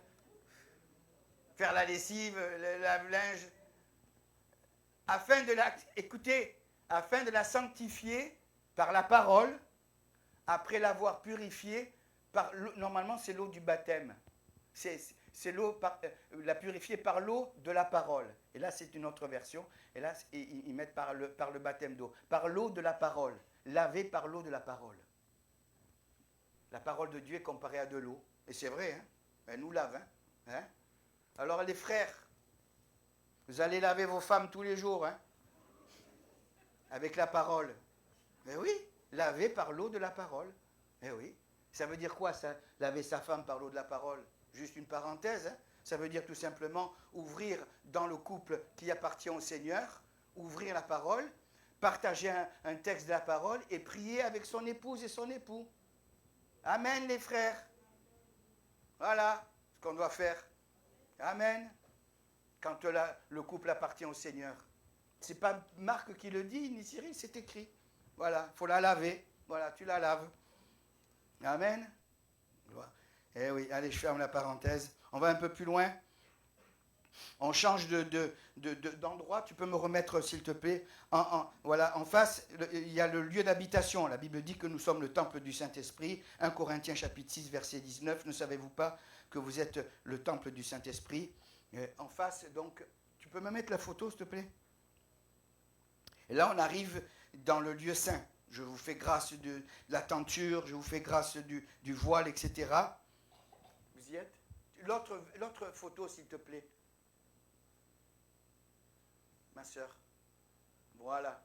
Speaker 3: faire la lessive, le lave-linge, afin de la sanctifier par la parole, après l'avoir purifiée normalement c'est l'eau du baptême. C'est l'eau, la purifier par l'eau de la parole. Et là c'est une autre version. Et là ils mettent par le baptême d'eau, par l'eau de la parole. Lavé par l'eau de la parole. La parole de Dieu est comparée à de l'eau. Et c'est vrai, hein? Elle nous lave. Hein? Alors les frères, vous allez laver vos femmes tous les jours. Hein? Avec la parole. Mais oui, laver par l'eau de la parole. Mais oui. Ça veut dire quoi, ça? Laver sa femme par l'eau de la parole? Juste une parenthèse. Hein? Ça veut dire tout simplement ouvrir dans le couple qui appartient au Seigneur, ouvrir la parole, partager un texte de la parole et prier avec son épouse et son époux. Amen, les frères. Voilà ce qu'on doit faire. Amen. Quand le couple appartient au Seigneur. Ce n'est pas Marc qui le dit, ni Cyril, c'est écrit. Voilà, il faut la laver. Voilà, tu la laves. Amen. Eh oui, allez, je ferme la parenthèse. On va un peu plus loin. On change d'endroit. Tu peux me remettre, s'il te plaît. Voilà, en face, il y a le lieu d'habitation. La Bible dit que nous sommes le temple du Saint-Esprit. 1 Corinthiens chapitre 6, verset 19. Ne savez-vous pas que vous êtes le temple du Saint-Esprit? En face, donc, tu peux me mettre la photo, s'il te plaît? Et là, on arrive dans le lieu saint. Je vous fais grâce de la tenture, je vous fais grâce du voile, etc. Vous y êtes? L'autre photo, s'il te plaît. Ma sœur. Voilà.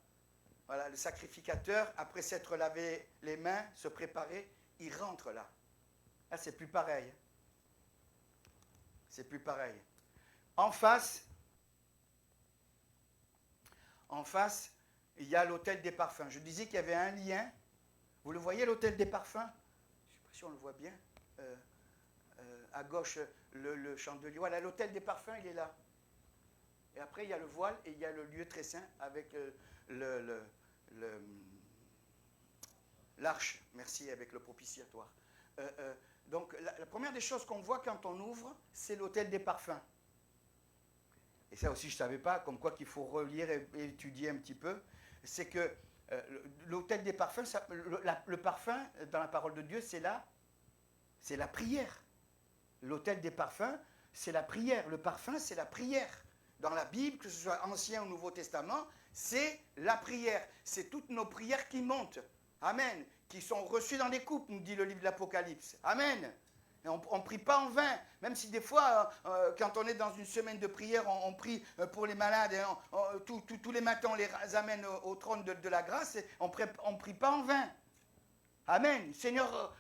Speaker 3: Voilà, le sacrificateur, après s'être lavé les mains, se préparer, il rentre là. Là, c'est plus pareil. C'est plus pareil. En face, il y a l'hôtel des parfums. Je disais qu'il y avait un lien. Vous le voyez, l'hôtel des parfums? Je ne sais pas si on le voit bien. À gauche, le chandelier. Voilà, l'hôtel des parfums, il est là. Et après, il y a le voile et il y a le lieu très saint avec l'arche. Merci, avec le propitiatoire. Donc, la première des choses qu'on voit quand on ouvre, c'est l'hôtel des parfums. Et ça aussi, je ne savais pas, comme quoi qu'il faut relire et étudier un petit peu. C'est que l'hôtel des parfums, le parfum, dans la parole de Dieu, c'est la prière. L'hôtel des parfums, c'est la prière. Le parfum, c'est la prière. Dans la Bible, que ce soit Ancien ou Nouveau Testament, c'est la prière. C'est toutes nos prières qui montent. Amen. Qui sont reçues dans les coupes, nous dit le livre de l'Apocalypse. Amen. Et on ne prie pas en vain, même si des fois, quand on est dans une semaine de prière, on prie pour les malades, et tous les matins on les amène au trône de la grâce, et on ne prie pas en vain. Amen. Le Seigneur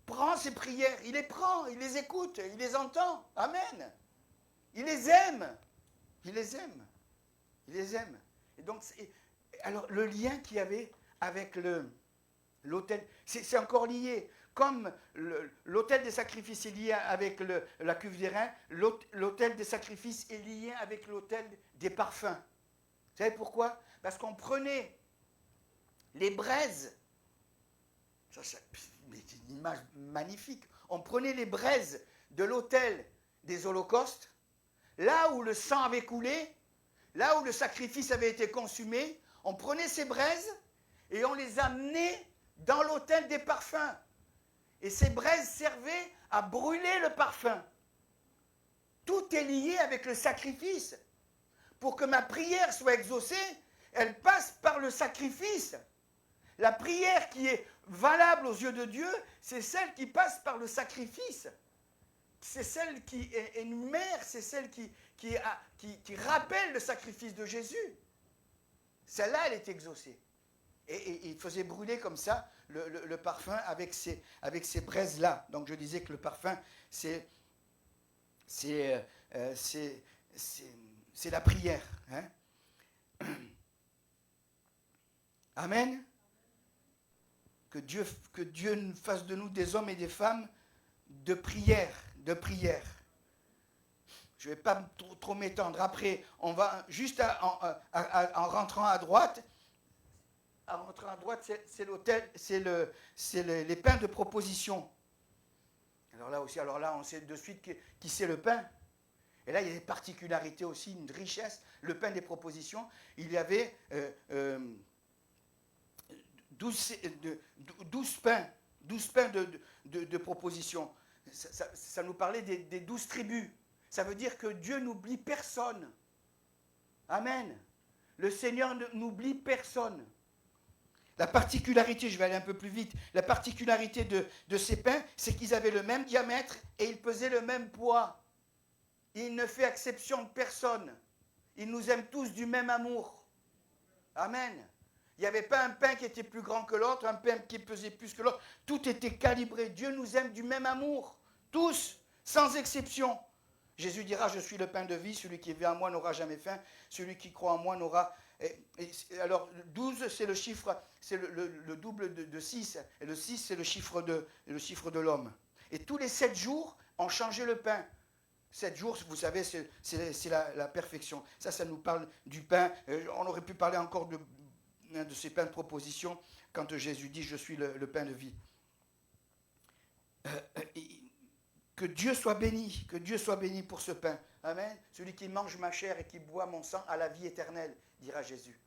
Speaker 3: prend ses prières, il les prend, il les écoute, il les entend. Amen. Il les aime. Il les aime. Il les aime. Et donc, alors le lien qu'il y avait avec l'autel, c'est encore lié. Comme l'autel des sacrifices est lié avec la cuve des reins, l'autel des sacrifices est lié avec l'autel des parfums. Vous savez pourquoi? Parce qu'on prenait les braises, c'est une image magnifique, on prenait les braises de l'autel des holocaustes, là où le sang avait coulé, là où le sacrifice avait été consumé, on prenait ces braises et on les amenait dans l'autel des parfums. Et ces braises servaient à brûler le parfum. Tout est lié avec le sacrifice. Pour que ma prière soit exaucée, elle passe par le sacrifice. La prière qui est valable aux yeux de Dieu, c'est celle qui passe par le sacrifice. C'est celle qui énumère, c'est celle qui rappelle le sacrifice de Jésus. Celle-là, elle est exaucée. Et il faisait brûler comme ça le parfum avec ces braises-là. Donc je disais que le parfum, c'est la prière. Hein? Amen. Que Dieu fasse de nous des hommes et des femmes de prière. Je ne vais pas trop m'étendre. Après, on va juste en rentrant à droite. En rentrant à droite, c'est l'autel, c'est les pains de proposition. Alors là, on sait de suite qui c'est le pain. Et là, il y a des particularités aussi, une richesse. Le pain des propositions, il y avait 12 pains de propositions. Ça nous parlait des 12 tribus. Ça veut dire que Dieu n'oublie personne. Amen. Le Seigneur n'oublie personne. La particularité, je vais aller un peu plus vite, la particularité de ces pains, c'est qu'ils avaient le même diamètre et ils pesaient le même poids. Il ne fait exception de personne. Il nous aime tous du même amour. Amen. Il n'y avait pas un pain qui était plus grand que l'autre, un pain qui pesait plus que l'autre. Tout était calibré. Dieu nous aime du même amour. Tous, sans exception. Jésus dira, je suis le pain de vie, celui qui vient à moi n'aura jamais faim, celui qui croit en moi n'aura... Alors, 12, c'est le chiffre, c'est le double de 6, et le 6, c'est le chiffre de l'homme. Et tous les 7 jours, on changeait le pain. 7 jours, vous savez, c'est la perfection. Ça nous parle du pain. On aurait pu parler encore de ces pains de proposition quand Jésus dit, je suis le pain de vie. Que Dieu soit béni, que Dieu soit béni pour ce pain. Amen. Celui qui mange ma chair et qui boit mon sang a la vie éternelle, dira Jésus.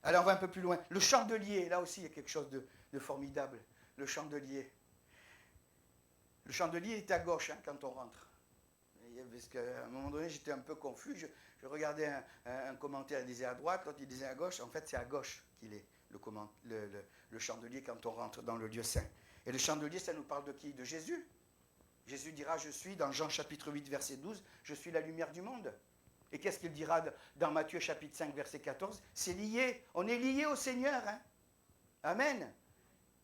Speaker 3: Allez, on va un peu plus loin. Le chandelier, là aussi, il y a quelque chose de formidable. Le chandelier. Le chandelier est à gauche quand on rentre. Parce qu'à un moment donné, j'étais un peu confus. Je regardais un commentaire, il disait à droite, l'autre il disait à gauche. En fait, c'est à gauche qu'il est, le chandelier, quand on rentre dans le lieu saint. Et le chandelier, ça nous parle de qui? De Jésus. Jésus dira, je suis, dans Jean chapitre 8, verset 12, je suis la lumière du monde. Et qu'est-ce qu'il dira dans Matthieu chapitre 5, verset 14? C'est lié, on est lié au Seigneur. Hein? Amen.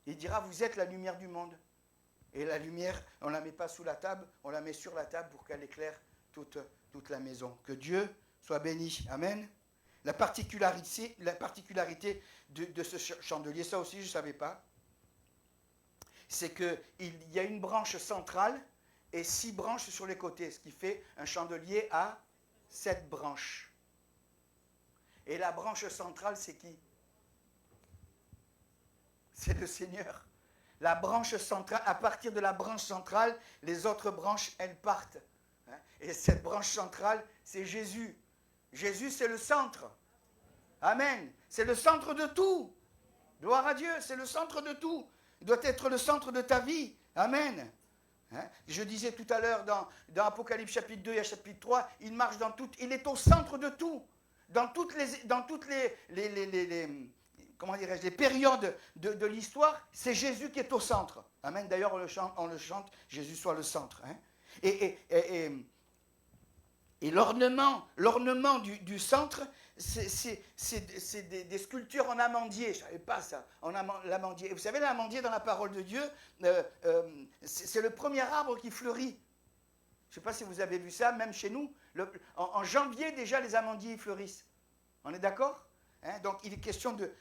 Speaker 3: Il dira, vous êtes la lumière du monde. Et la lumière, on ne la met pas sous la table, on la met sur la table pour qu'elle éclaire toute la maison. Que Dieu soit béni. Amen. La particularité de ce chandelier, ça aussi je ne savais pas, c'est qu'il y a une branche centrale et 6 branches sur les côtés, ce qui fait un chandelier à 7 branches. Et la branche centrale, c'est qui? C'est le Seigneur. La branche centrale, à partir de la branche centrale, les autres branches, elles partent. Et cette branche centrale, c'est Jésus. Jésus, c'est le centre. Amen. C'est le centre de tout. Gloire à Dieu, c'est le centre de tout. Il doit être le centre de ta vie. Amen. Je disais tout à l'heure dans Apocalypse chapitre 2 et chapitre 3, il marche dans tout, il est au centre de tout. Dans toutes les comment dirais-je, les périodes de l'histoire, c'est Jésus qui est au centre. Amen. D'ailleurs, on le chante, Jésus soit le centre. Hein. Et l'ornement du centre, c'est des sculptures en amandier. Je ne savais pas ça, l'amandier. Et vous savez, l'amandier dans la parole de Dieu, c'est le premier arbre qui fleurit. Je ne sais pas si vous avez vu ça, même chez nous. En janvier, déjà, les amandiers fleurissent. On est d'accord? Hein? Donc, il est question de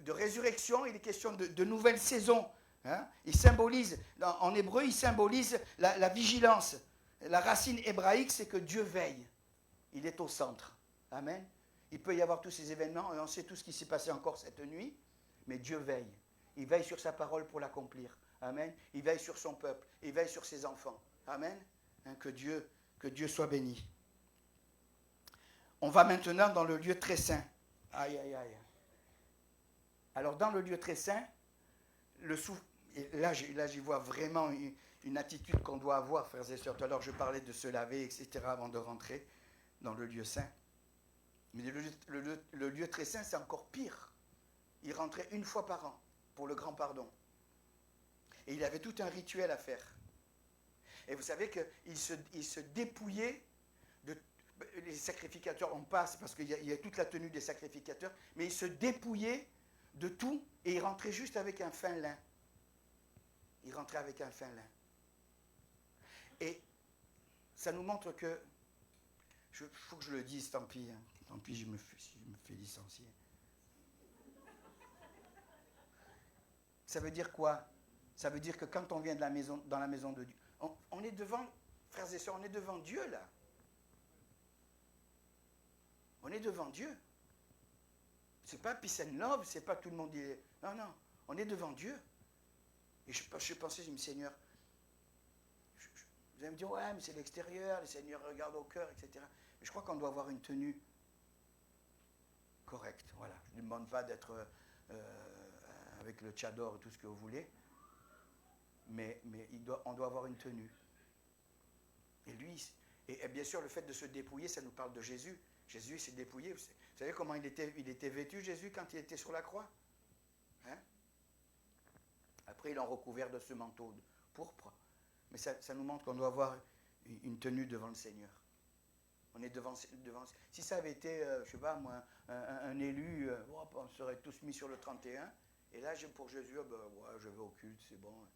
Speaker 3: résurrection, il est question de nouvelles saisons. Hein? Il symbolise, en hébreu, il symbolise la vigilance. La racine hébraïque, c'est que Dieu veille. Il est au centre. Amen. Il peut y avoir tous ces événements, et on sait tout ce qui s'est passé encore cette nuit, mais Dieu veille. Il veille sur sa parole pour l'accomplir. Amen. Il veille sur son peuple. Il veille sur ses enfants. Amen. Hein, que Dieu soit béni. On va maintenant dans le lieu très saint. Aïe, aïe, aïe. Alors, dans le lieu très saint, là, j'y vois vraiment une attitude qu'on doit avoir, frères et sœurs. Tout à l'heure, je parlais de se laver, etc., avant de rentrer dans le lieu saint. Mais le lieu très saint, c'est encore pire. Il rentrait une fois par an pour le grand pardon. Et il avait tout un rituel à faire. Et vous savez qu'il se dépouillait les sacrificateurs, on passe parce qu'il y a toute la tenue des sacrificateurs, mais il se dépouillait de tout et il rentrait juste avec un fin lin. Il rentrait avec un fin lin. Et ça nous montre que, il faut que je le dise, tant pis, hein, tant pis, je me fais licencier. Ça veut dire quoi? Ça veut dire que quand on vient dans la maison de Dieu, on est devant, frères et sœurs, on est devant Dieu là. On est devant Dieu. C'est pas peace and love, c'est pas tout le monde dit. Non, non, on est devant Dieu. Et je pensais, je me dis, Seigneur, vous allez me dire, ouais, mais c'est l'extérieur, le Seigneur regarde au cœur, etc. Mais je crois qu'on doit avoir une tenue correcte. Voilà. Je ne demande pas d'être avec le tchador et tout ce que vous voulez, mais on doit avoir une tenue. Et lui, et bien sûr, le fait de se dépouiller, ça nous parle de Jésus. Jésus s'est dépouillé. Vous savez comment il était vêtu, Jésus, quand il était sur la croix? Hein? Après, ils l'ont recouvert de ce manteau pourpre. Mais ça nous montre qu'on doit avoir une tenue devant le Seigneur. On est devant. Si ça avait été, je ne sais pas moi, un élu, on serait tous mis sur le 31. Et là, pour Jésus, ouais, je vais au culte, c'est bon.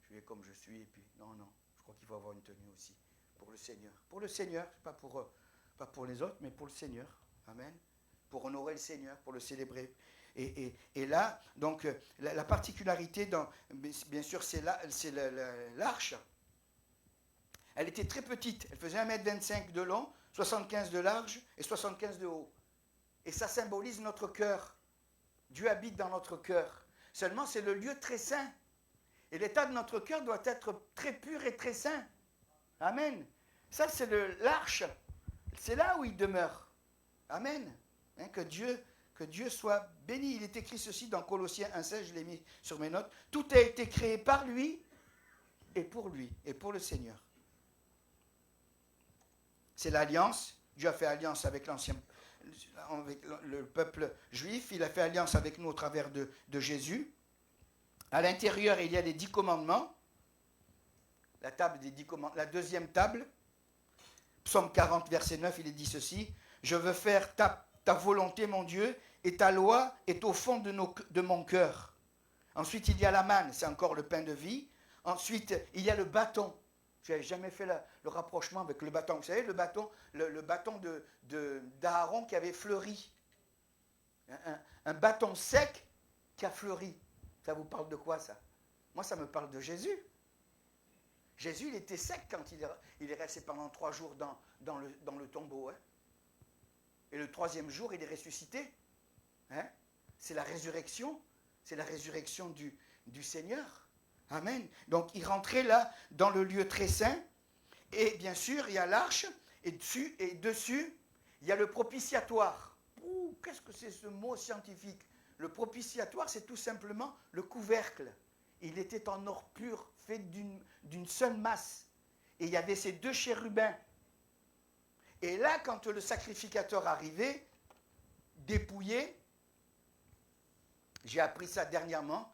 Speaker 3: Je vais comme je suis. Et puis, non. Je crois qu'il faut avoir une tenue aussi pour le Seigneur. Pour le Seigneur, pas pour les autres, mais pour le Seigneur. Amen. Pour honorer le Seigneur, pour le célébrer. Et là, donc, la particularité, bien sûr, c'est l'arche. Elle était très petite. Elle faisait 1,25 m de long, 75 de large et 75 de haut. Et ça symbolise notre cœur. Dieu habite dans notre cœur. Seulement, c'est le lieu très saint. Et l'état de notre cœur doit être très pur et très saint. Amen. Ça, c'est l'arche. C'est là où il demeure. Amen. Hein, que Dieu soit béni. Il est écrit ceci dans Colossiens 1,16, je l'ai mis sur mes notes. Tout a été créé par lui, et pour le Seigneur. C'est l'alliance. Dieu a fait alliance avec le peuple juif. Il a fait alliance avec nous au travers de Jésus. À l'intérieur, il y a les 10 commandements. La table des 10 commandements. La deuxième table, Psaume 40, verset 9, il est dit ceci. Je veux faire ta volonté, mon Dieu, et ta loi est au fond de mon cœur. Ensuite, il y a la manne, c'est encore le pain de vie. Ensuite, il y a le bâton. Je n'avais jamais fait le rapprochement avec le bâton. Vous savez, le bâton d'Aaron qui avait fleuri. Un bâton sec qui a fleuri. Ça vous parle de quoi, ça? Moi, ça me parle de Jésus. Jésus, il était sec quand il est resté pendant 3 jours dans le tombeau. Hein? Et le 3e jour, il est ressuscité. Hein? C'est la résurrection. C'est la résurrection du Seigneur. Amen. Donc, il rentrait là, dans le lieu très saint. Et bien sûr, il y a l'arche. Et dessus, il y a le propitiatoire. Qu'est-ce que c'est ce mot scientifique? Le propitiatoire, c'est tout simplement le couvercle. Il était en or pur, fait d'une seule masse. Et il y avait ces 2 chérubins. Et là, quand le sacrificateur arrivait, dépouillé, j'ai appris ça dernièrement,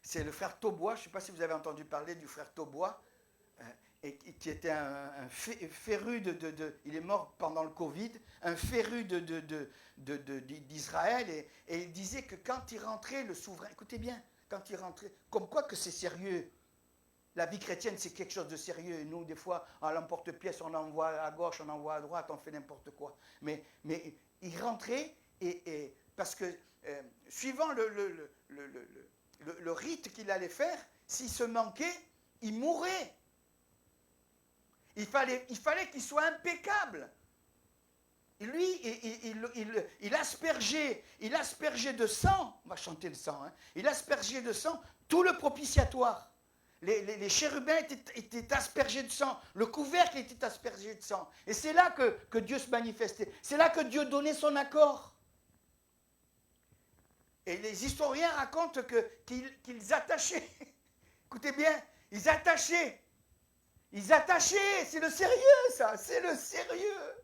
Speaker 3: c'est le frère Taubois, je ne sais pas si vous avez entendu parler du frère Taubois, qui était un féru il est mort pendant le Covid, un féru d'Israël, et il disait que quand il rentrait, le souverain, écoutez bien, quand il rentrait, comme quoi que c'est sérieux, la vie chrétienne c'est quelque chose de sérieux, nous des fois, à l'emporte-pièce, on envoie à gauche, on envoie à droite, on fait n'importe quoi, mais il rentrait, et parce que, suivant le rite qu'il allait faire, s'il se manquait, il mourait. Il fallait qu'il soit impeccable. Et lui, il aspergeait de sang, on va chanter le sang, hein, il aspergeait de sang tout le propitiatoire. Les chérubins étaient aspergés de sang, le couvercle était aspergé de sang. Et c'est là que Dieu se manifestait, c'est là que Dieu donnait son accord. Et les historiens racontent qu'ils attachaient, écoutez bien, ils attachaient, c'est le sérieux ça, c'est le sérieux.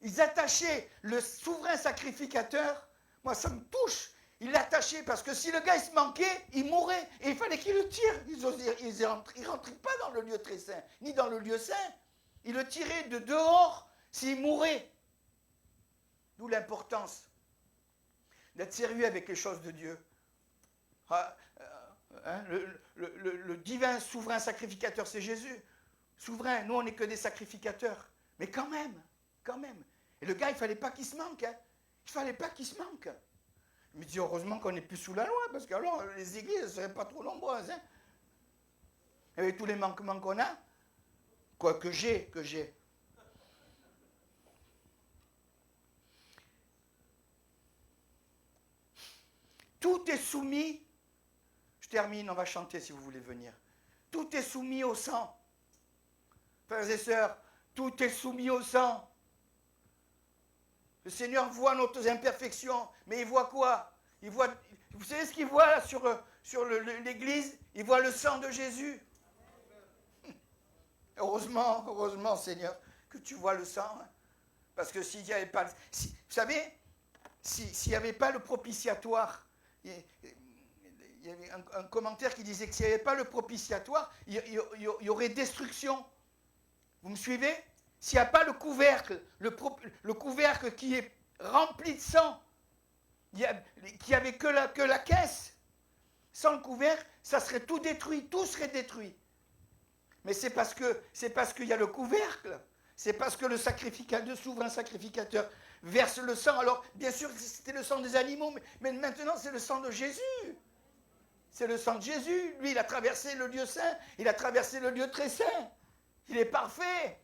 Speaker 3: Ils attachaient le souverain sacrificateur, moi ça me touche, ils l'attachaient parce que si le gars il se manquait, il mourait, et il fallait qu'il le tire. Ils ne rentraient pas dans le lieu très saint, ni dans le lieu saint, ils le tiraient de dehors s'il mourait. D'où l'importance d'être sérieux avec les choses de Dieu. Le divin souverain sacrificateur, c'est Jésus. Souverain, nous on n'est que des sacrificateurs. Mais quand même. Et le gars, il ne fallait pas qu'il se manque. Hein. Il ne fallait pas qu'il se manque. Je me dis, heureusement qu'on n'est plus sous la loi, parce qu'alors les églises ne seraient pas trop nombreuses. Hein. Avec tous les manquements qu'on a, quoi que j'ai. Tout est soumis, je termine, on va chanter si vous voulez venir. Tout est soumis au sang. Frères et sœurs, tout est soumis au sang. Le Seigneur voit nos imperfections, mais il voit quoi? Vous savez ce qu'il voit là sur l'église? Il voit le sang de Jésus. Heureusement, Seigneur, que tu vois le sang. Hein. Parce que s'il n'y avait pas... vous savez, s'il n'y avait pas le propitiatoire, il y avait un commentaire qui disait que s'il n'y avait pas le propitiatoire, il y aurait destruction. Vous me suivez? S'il n'y a pas le couvercle, le couvercle qui est rempli de sang, qui n'avait que la caisse, sans le couvercle, ça serait tout détruit, tout serait détruit. Mais c'est parce qu'il y a le couvercle, c'est parce que le souverain sacrificateur verse le sang. Alors, bien sûr, c'était le sang des animaux, mais maintenant, c'est le sang de Jésus. C'est le sang de Jésus. Lui, il a traversé le lieu saint, il a traversé le lieu très saint. Il est parfait.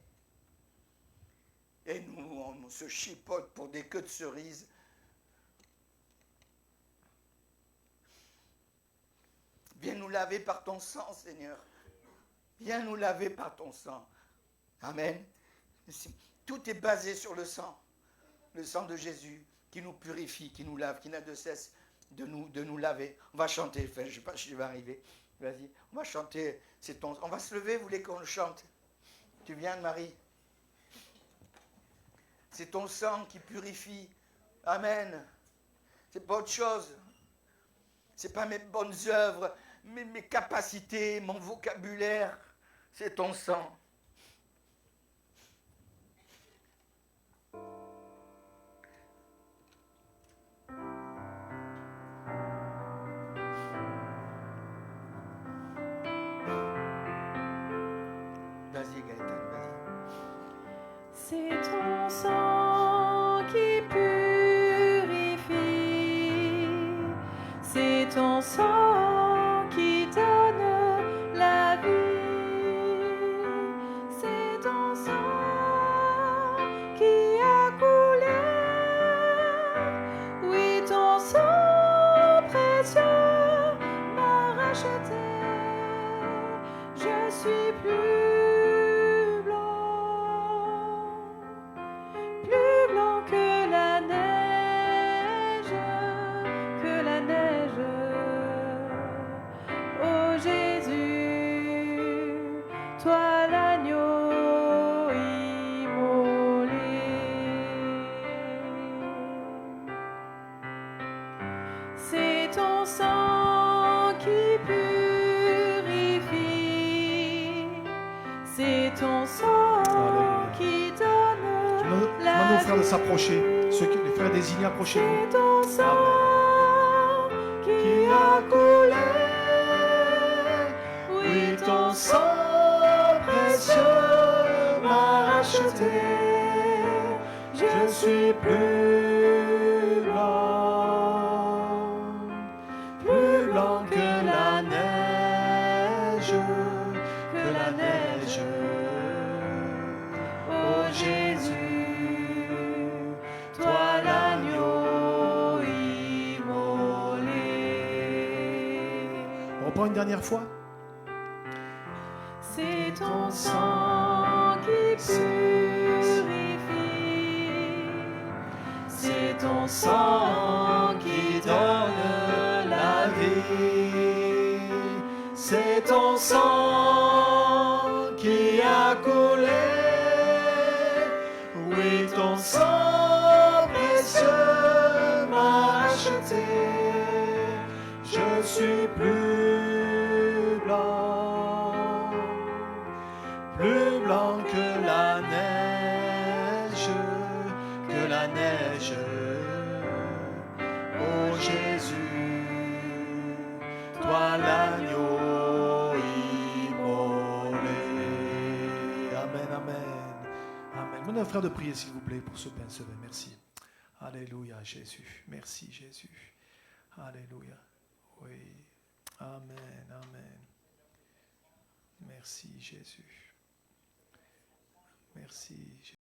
Speaker 3: Et nous, on se chipote pour des queues de cerises. Viens nous laver par ton sang, Seigneur. Viens nous laver par ton sang. Amen. Tout est basé sur le sang de Jésus qui nous purifie, qui nous lave, qui n'a de cesse de nous laver. On va chanter, enfin, je ne sais pas si je vais arriver. Vas-y, on va chanter. On va se lever, vous voulez qu'on le chante? Tu viens, Marie? C'est ton sang qui purifie. Amen. C'est pas autre chose. C'est pas mes bonnes œuvres, mes capacités, mon vocabulaire. C'est ton sang. Vas-y, Gaëtan, vas-y.
Speaker 2: C'est ton sang qui purifie, c'est ton sang qui donne la vie, c'est ton sang qui a coulé, oui ton sang précieux m'a racheté, je suis plus blanc que la neige, oh Jésus, toi l'agneau immolé. C'est ton sang qui purifie, c'est ton sang qui donne la
Speaker 1: Demande aux frères de s'approcher. Les frères désignés, approchez-vous.
Speaker 2: C'est ton sang qui a coulé, oui ton sang précieux m'a racheté, je suis plus blanc que la neige, oh Jésus, toi l'agneau immolé.
Speaker 1: On reprend une dernière fois.
Speaker 2: C'est ton sang qui purifie, c'est ton sang qui donne la vie, c'est ton sang qui a coulé, oui ton sang précieux m'a acheté, je suis plus blanc que la neige, oh Jésus, toi l'agneau immolé. Amen, amen, amen. Mon frère de prier s'il vous plaît pour ce bain, merci. Alléluia Jésus, merci Jésus. Alléluia, oui, amen, amen. Merci Jésus. Merci Jésus.